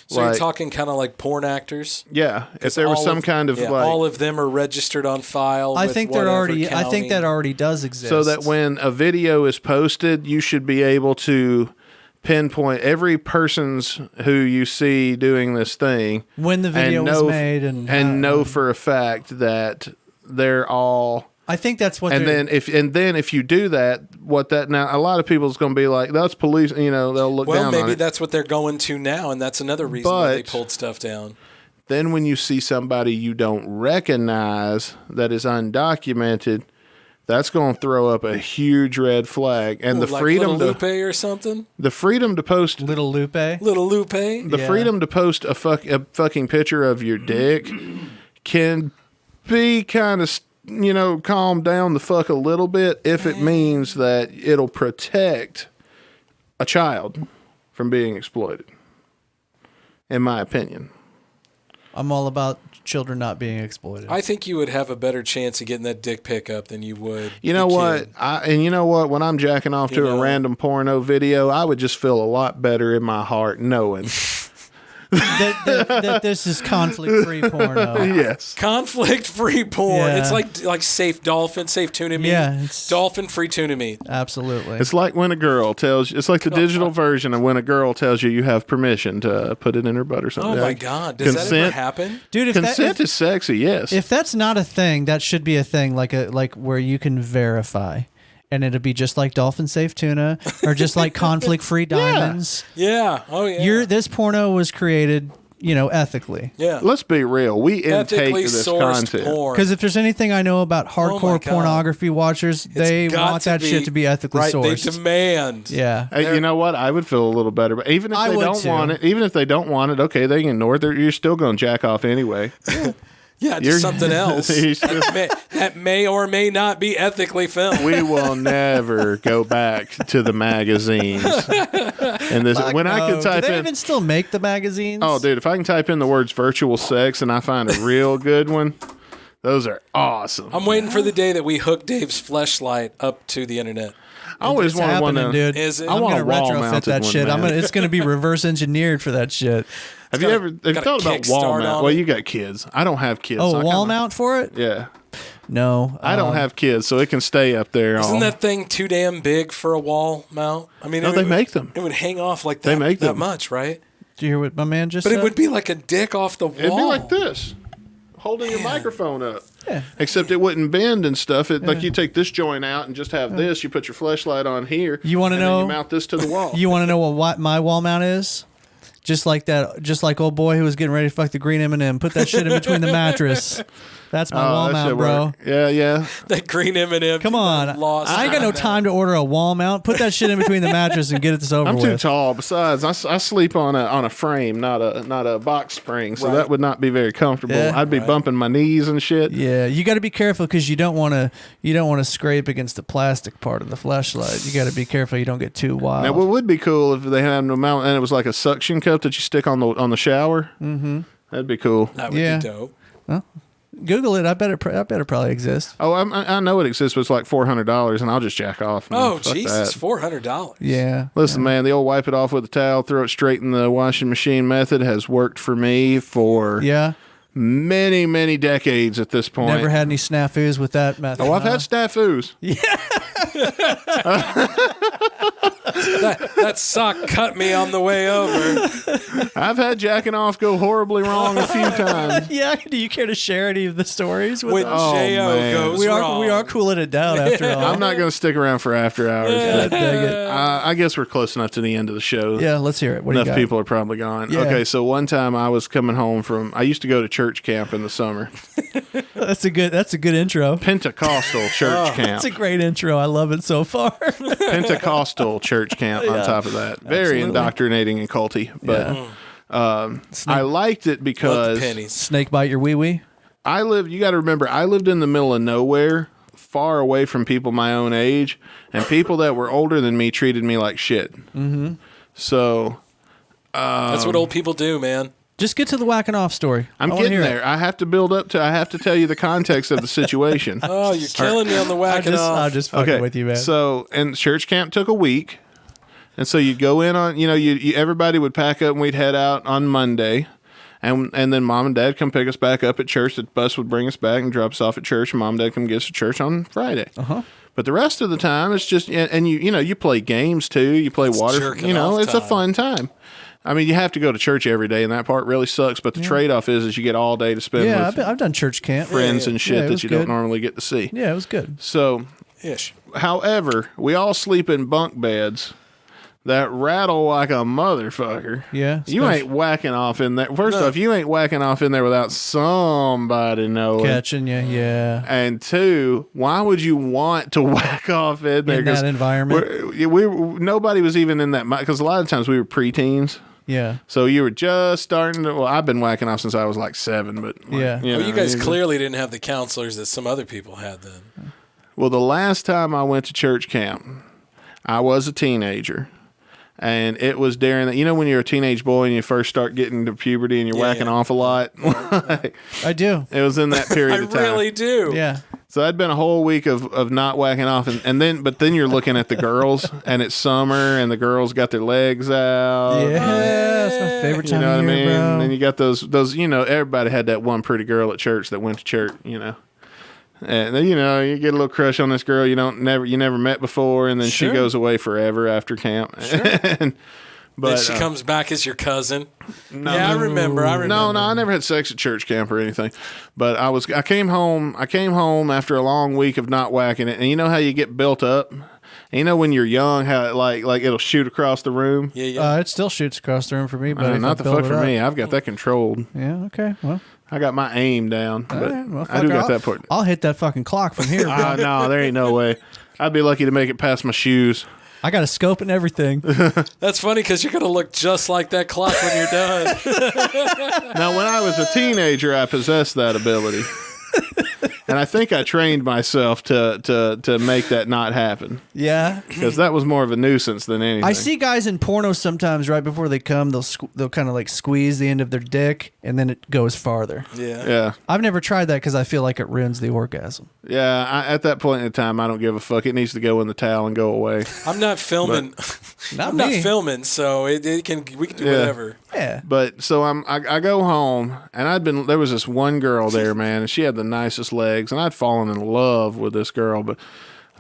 So you're talking kind of like porn actors? Yeah, if there was some kind of like, all of them are registered on file. I think they're already. I think that already does exist. So that when a video is posted, you should be able to pinpoint every person's who you see doing this thing when the video was made, and know for a fact that they're all. I think that's what. And then if you do that, now a lot of people's going to be like, that's police. You know, they'll look down on it. Well, maybe that's what they're going to now, and that's another reason why they pulled stuff down. Then when you see somebody you don't recognize that is undocumented, that's going to throw up a huge red flag. And like freedom Little Lupe or something. The freedom to post Little Lupe. The freedom to post a fucking picture of your dick can be kind of. Calm down the fuck a little bit if it means that it'll protect a child from being exploited, in my opinion. I'm all about children not being exploited. I think you would have a better chance of getting that dick pic up than you would. You know what? When I'm jacking off to a random porno video, I would just feel a lot better in my heart knowing that this is conflict-free porno. Yes, conflict-free porn. Yeah. It's like safe dolphin, safe tuna meat. Yeah, dolphin-free tuna meat. Absolutely. It's like when a girl tells you. It's like the digital version of when a girl tells you have permission to put it in her butt or something. Oh my God! Does that ever happen, dude? Consent is sexy. Yes. If that's not a thing, that should be a thing. Like where you can verify. And it'll be just like dolphin safe tuna or just like conflict free diamonds. Yeah. Oh yeah. This porno was created, ethically. Yeah. Let's be real. We intake this sourced content. Because if there's anything I know about hardcore pornography watchers, they want that shit to be ethically sourced. They demand. Yeah. Hey, you know what? I would feel a little better, but even if they don't want it, okay, they can ignore it. You're still going to jack off anyway. Yeah, just something else that may or may not be ethically filmed. We will never go back to the magazines. And when I can type do they in, even still make the magazines? Oh, dude, if I can type in the words virtual sex and I find a real good one, those are awesome. I'm waiting for the day that we hook Dave's fleshlight up to the internet. I always wanted one, dude. Is it? I'm want gonna a wall retrofit mounted that one, shit. man. It's gonna be reverse engineered for that shit. Have you thought about wall mount? Well, you got kids. I don't have kids. Oh, so wall mount for it? Yeah. No, I don't have kids, so it can stay up there. Isn't that thing too damn big for a wall mount? I mean, no, they make them. It would hang off like that. They make that them. much, right? Do you hear what my man just said? said? It would be like a dick off the wall. It'd be like this, holding your microphone up. Yeah. Except it wouldn't bend and stuff. Like you take this joint out and just have this. You put your fleshlight on here. You want to know? You mount this to the wall. You want to know what my wall mount is? Just like old boy who was getting ready to fuck the green M&M. Put that shit in between the mattress. That's my wall mount, bro. Work. Yeah. That green M&M. Come on. I ain't got no time to order a wall mount. Put that shit in between the mattress and get it over with. I'm too tall. Besides, I sleep on a frame, not a box spring, so that would not be very comfortable. Yeah. I'd be bumping my knees and shit. Yeah, you got to be careful because you don't want to scrape against the plastic part of the fleshlight. You got to be careful you don't get too wild. Now, what would be cool if they had a mount and it was like a suction cup that you stick on the shower? Mm-hmm. That'd be cool. That would be dope. Well, Google it. I bet it probably exists. Oh, I know it exists, but it's like $400, and I'll just jack off. Oh, Jesus, $400. Yeah. Listen, man, the old wipe it off with a towel, throw it straight in the washing machine method has worked for me for many, many decades at this point. Never had any snafus with that method. Oh, I've had snafus. Yeah. That sock cut me on the way over. I've had jacking off go horribly wrong a few times. Yeah, do you care to share any of the stories with When us? J.O. man. goes We wrong. are cooling it down after all. I'm not going to stick around for after hours. God But dang it. I guess we're close enough to the end of the show. Yeah, let's hear it. What do you Enough got? people are probably gone. Yeah. Okay, so one time I was coming home from. I used to go to church camp in the summer. That's a good intro. Pentecostal church camp. That's a great intro. I love it so far. Pentecostal church camp on top of that. Very Absolutely. indoctrinating and culty. But I liked it Love because the pennies. Snake bite your wee wee. you got to remember, I lived in the middle of nowhere, far away from people my own age, and people that were older than me treated me like shit. Mm-hmm. So That's what old people do, man. Just get to the whacking off story. I'm I wanna getting hear it. there. I have to build up to. I have to tell you the context of the situation. Oh, you're killing me on the whacking off. I'm just fucking with you, man. So, and church camp took a week, and so you'd go in on. You everybody would pack up and we'd head out on Monday, and then mom and dad come pick us back up at church. The bus would bring us back and drop us off at church, and mom and dad come get us to church on Friday. But the rest of the time, it's just and you play games too. You play water. jerking off It's a time. fun time. I mean, you have to go to church every day, and that part really sucks. But the trade-off is you get all day to spend Yeah, with I've done church camp. friends and shit Yeah, it that was you good. don't normally get to see. Yeah, it was good. So, Ish. however, we all sleep in bunk beds that rattle like a motherfucker. Yeah, You ain't whacking off in there. First off, you ain't whacking off in there without somebody knowing. catching you. Yeah, And two, why would you want to whack off in there? in that 'Cause environment. nobody was even in that, because a lot of times we were preteens. Yeah, So you were just starting to. Well, I've been whacking off since I was like 7, but Yeah. Well, you guys clearly didn't have the counselors that some other people had then. Well, the last time I went to church camp, I was a teenager. And it was during that, when you're a teenage boy and you first start getting to puberty and you're whacking off a lot. I do. It was in that period I of time. really do. Yeah, So I'd been a whole week of not whacking off, and then you're looking at the girls, and it's summer, and the girls got their legs out. yeah, it's my favorite You time know what I of mean? year, bro. And you got those. Everybody had that one pretty girl at church that went to church. And then you get a little crush on this girl you never met before, and then she Sure. goes away forever after camp. But Then she comes back as your cousin. Yeah, I remember. No, I never had sex at church camp or anything. But I came home after a long week of not whacking it, and you know how you get built up. And when you're young, how it, like it'll shoot across the room. Yeah. It still shoots across the room for me, but Not the fuck for me. I've got that controlled. Yeah. Okay. Well. I got my aim down, but All right, well, I do fucker, got that part. I'll hit that fucking clock from here, bro. No, there ain't no way. I'd be lucky to make it past my shoes. I got a scope and everything. That's funny because you're going to look just like that clock when you're done. Now, when I was a teenager, I possessed that ability. And I think I trained myself to make that not happen, Yeah. because that was more of a nuisance than anything. I see guys in pornos sometimes right before they come, they'll kind of like squeeze the end of their dick and then it goes farther. Yeah. Yeah. I've never tried that because I feel like it ruins the orgasm. Yeah, at that point in time, I don't give a fuck. It needs to go in the towel and go away. I'm not filming. Not I'm not me. filming, so we can do whatever. Yeah. But so I go home, and there was this one girl there, man, and she had the nicest legs, and I'd fallen in love with this girl, but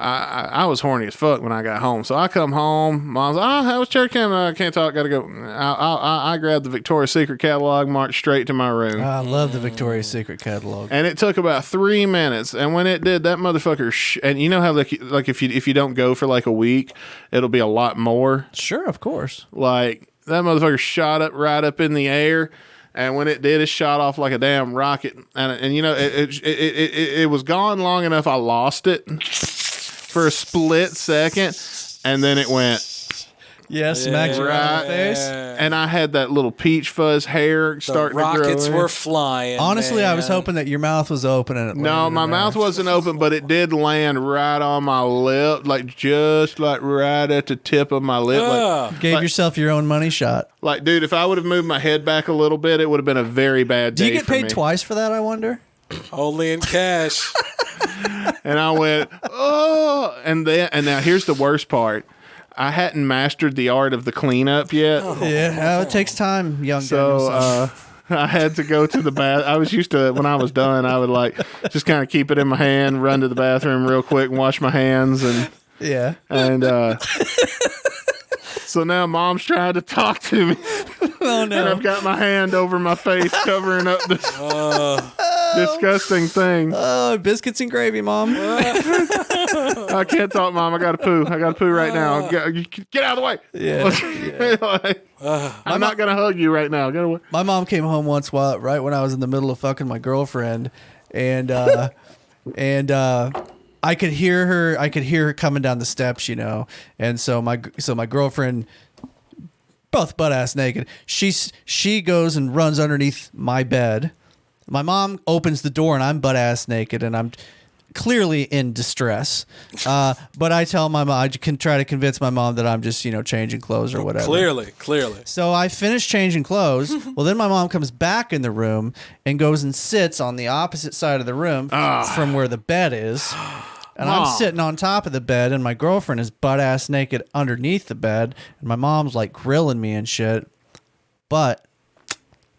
I was horny as fuck when I got home. So I come home, mom's like, "Oh, how was church camp? I can't talk, gotta go." I grabbed the Victoria's Secret catalog, marched straight to my room. I love the Victoria's Secret catalog. And it took about 3 minutes, and when it did, that motherfucker. And you know how like if you don't go for like a week, it'll be a lot more. Sure, of course. Like that motherfucker shot up right up in the air, and when it did, it shot off like a damn rocket. And it was gone long enough. I lost it for a split second, and then it went. Yeah, smacked you right in the face. And I had that little peach fuzz hair The starting to grow. rockets in. were flying. Honestly, I was man. hoping that your mouth was open and it No, landed my in mouth there. wasn't open, but it did land right on my lip, just right at the tip of my lip. Ugh. Gave yourself your own money shot. Like, dude, if I would have moved my head back a little bit, it would have been a very bad Do day you get for paid me. twice for that, I wonder? Only in cash. And I went, oh, and now here's the worst part. I hadn't mastered the art of the cleanup yet. Yeah, it takes time, young So Danielson. I had to go to the bath. I was used to, when I was done, I would like just kind of keep it in my hand, run to the bathroom real quick and wash my hands. Yeah. And So now mom's trying to talk to me. Oh, no. And I've got my hand over my face covering up this disgusting thing. Oh, biscuits and gravy, Mom. I can't talk, Mom. I got to poo. I got to poo right now. Get out of the way. Yeah. I'm not going to hug you right now. Get away. My mom came home once right when I was in the middle of fucking my girlfriend, and I could hear her coming down the steps, and so my girlfriend, both butt ass naked, she goes and runs underneath my bed. My mom opens the door and I'm butt ass naked and I'm clearly in distress. But I tell my mom, I can try to convince my mom that I'm just, changing clothes or whatever. Clearly. So I finish changing clothes. Well, then my mom comes back in the room and goes and sits on the opposite side of the room from where the bed is. And I'm sitting on top of the bed and my girlfriend is butt ass naked underneath the bed. And my mom's like grilling me and shit. But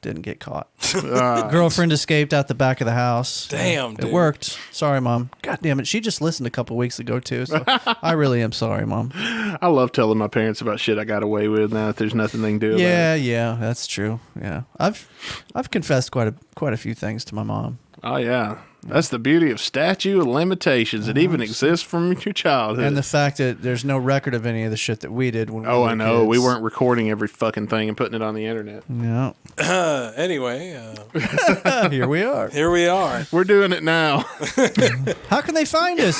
didn't get caught. Girlfriend escaped out the back of the house. Damn, dude. It worked. Sorry, Mom. God damn it. She just listened a couple weeks ago, too. So I really am sorry, Mom. I love telling my parents about shit I got away with now that there's nothing they can do about it. Yeah, that's true. Yeah. I've confessed quite a few things to my mom. Oh, yeah. That's the beauty of statute of limitations. It even exists from your childhood. And the fact that there's no record of any of the shit that we did when we were I know. kids. We weren't recording every fucking thing and putting it on the internet. No. Anyway. Here we are. Here we are. We're doing it now. How can they find us,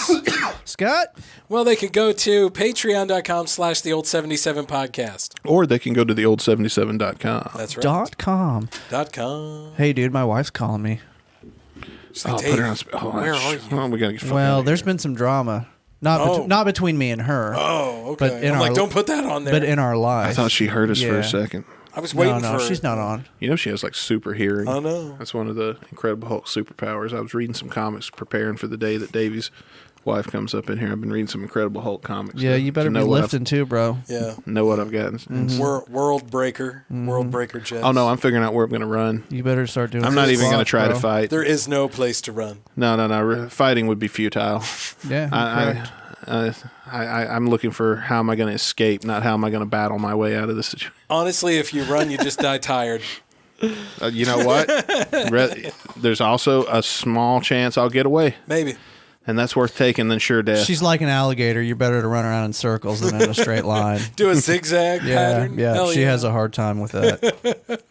Scott? Well, they could go to patreon.com/the old77podcast. Or they can go to theold77.com. That's right. .com. .com. Hey, dude, my wife's calling me. Like, put her on where are you? Oh, we gotta get Well, there's been some drama. Not between me and her. Oh, okay. But in I'm our, like, don't put that on there. But in our lives. I thought she heard us for a second. I was waiting for No, she's not on. She has like super hearing. I know. That's one of the Incredible Hulk superpowers. I was reading some comics preparing for the day that Davy's wife comes up in here. I've been reading some Incredible Hulk comics. Yeah, you better be lifting too, bro. Yeah. Know what I've got. World Breaker. World Breaker Jets. Oh, no, I'm figuring out where I'm going to run. You better start doing I'm not even going to try bro. to fight. There is no place to run. No. Fighting would be futile. Yeah, I'm looking for how am I going to escape, not how am I going to battle my way out of this situation. Honestly, if you run, you just die tired. You know what? There's also a small chance I'll get away. Maybe. And that's worth taking than sure death. She's like an alligator. You're better to run around in circles than in a straight line. Do a zigzag pattern. Yeah, Hell she has a hard time with that.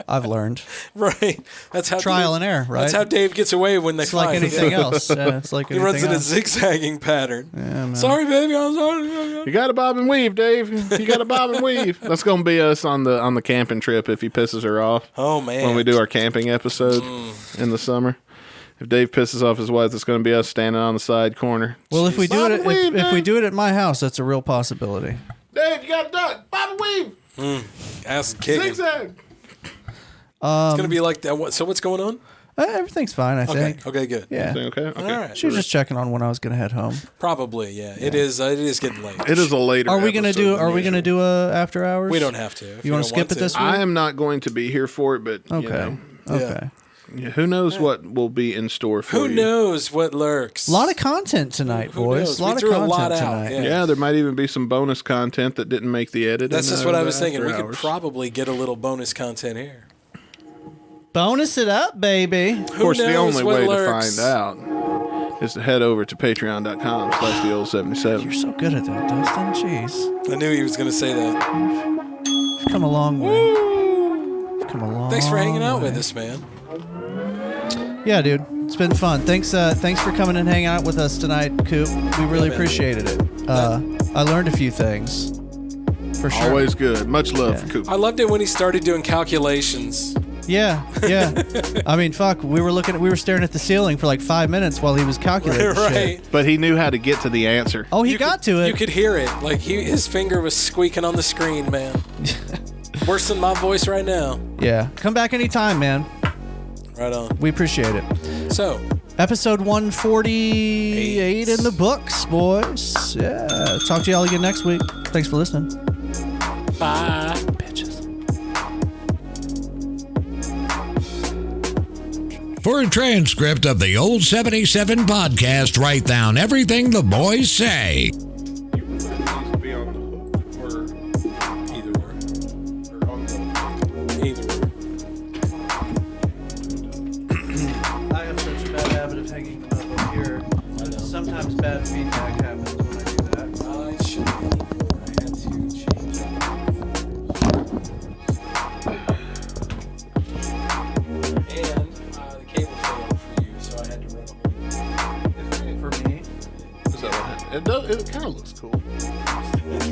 I've learned. Right. That's how trial and error, right? That's how Dave gets away when they it's fight. Like anything else. It's like he anything runs in a else. zigzagging pattern. Yeah, man. Sorry, baby. I'm sorry. You got to bob and weave, Dave. You got to bob and weave. That's going to be us on the camping trip if he pisses her off. Oh man. When we do our camping episode in the summer. If Dave pisses off his wife, it's going to be us standing on the side corner. Well, if we do Bob it, and weave, if we do it at my house, that's a real possibility. Dave, you got it done. Bob and weave. Ass kicking. Zigzag. It's gonna be like that. So what's going on? Everything's fine, I think. Okay, good. Yeah. Okay. All right. She was just checking on when I was going to head home. Probably, yeah. It is getting late. It is a later. Are we going to episode do? than Are we going to usual. do a after hours? We don't have to. If You want to skip it this week? I am not going to be here for it, but Okay. Okay. Who knows what will be in store for Who you? knows what lurks? A lot of content tonight, Who boys. knows? A lot We of threw a content lot out, tonight. yeah. Yeah, there might even be some bonus content that didn't make the edit. That's in, just what I was the thinking. We after could hours. probably get a little bonus content here. Bonus it up, baby. Of course, the knows only what way lurks? to find out is to head over to patreon.com/theold77. You're so good at that, Dustin. Jeez. I knew he was going to say that. You've come a long way. You've come a long Thanks for hanging out way. with us, man. Yeah, dude. It's been fun. Thanks for coming and hanging out with us tonight, Coop. We really man. appreciated it. I learned a few things. For sure. Always good. Much love for Coop. I loved it when he started doing calculations. Yeah. I mean, fuck. We were staring at the ceiling for like 5 minutes while he was calculating Right. shit. But he knew how to get to the answer. Oh, he got to it. You could hear it. Like his finger was squeaking on the screen, man. Worse than my voice right now. Yeah. Come back anytime, man. Right on. We appreciate it. So, Episode 148 in the books, boys. Yeah. Talk to y'all again next week. Thanks for listening. bye. Bitches. For a transcript of the Old 77 podcast, write down everything the boys say. You needs to be on the hook for sometimes bad feedback happens when I do that. It should be. I had to change it. And the cable failed for you, so I had to run a whole. For me, Is that what it does? It kind of looks cool.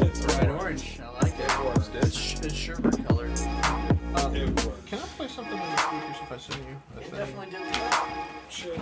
it's bright orange. I like it. It's sherbet colored. Can I play something on the speakers if I send you? Definitely do. Sure.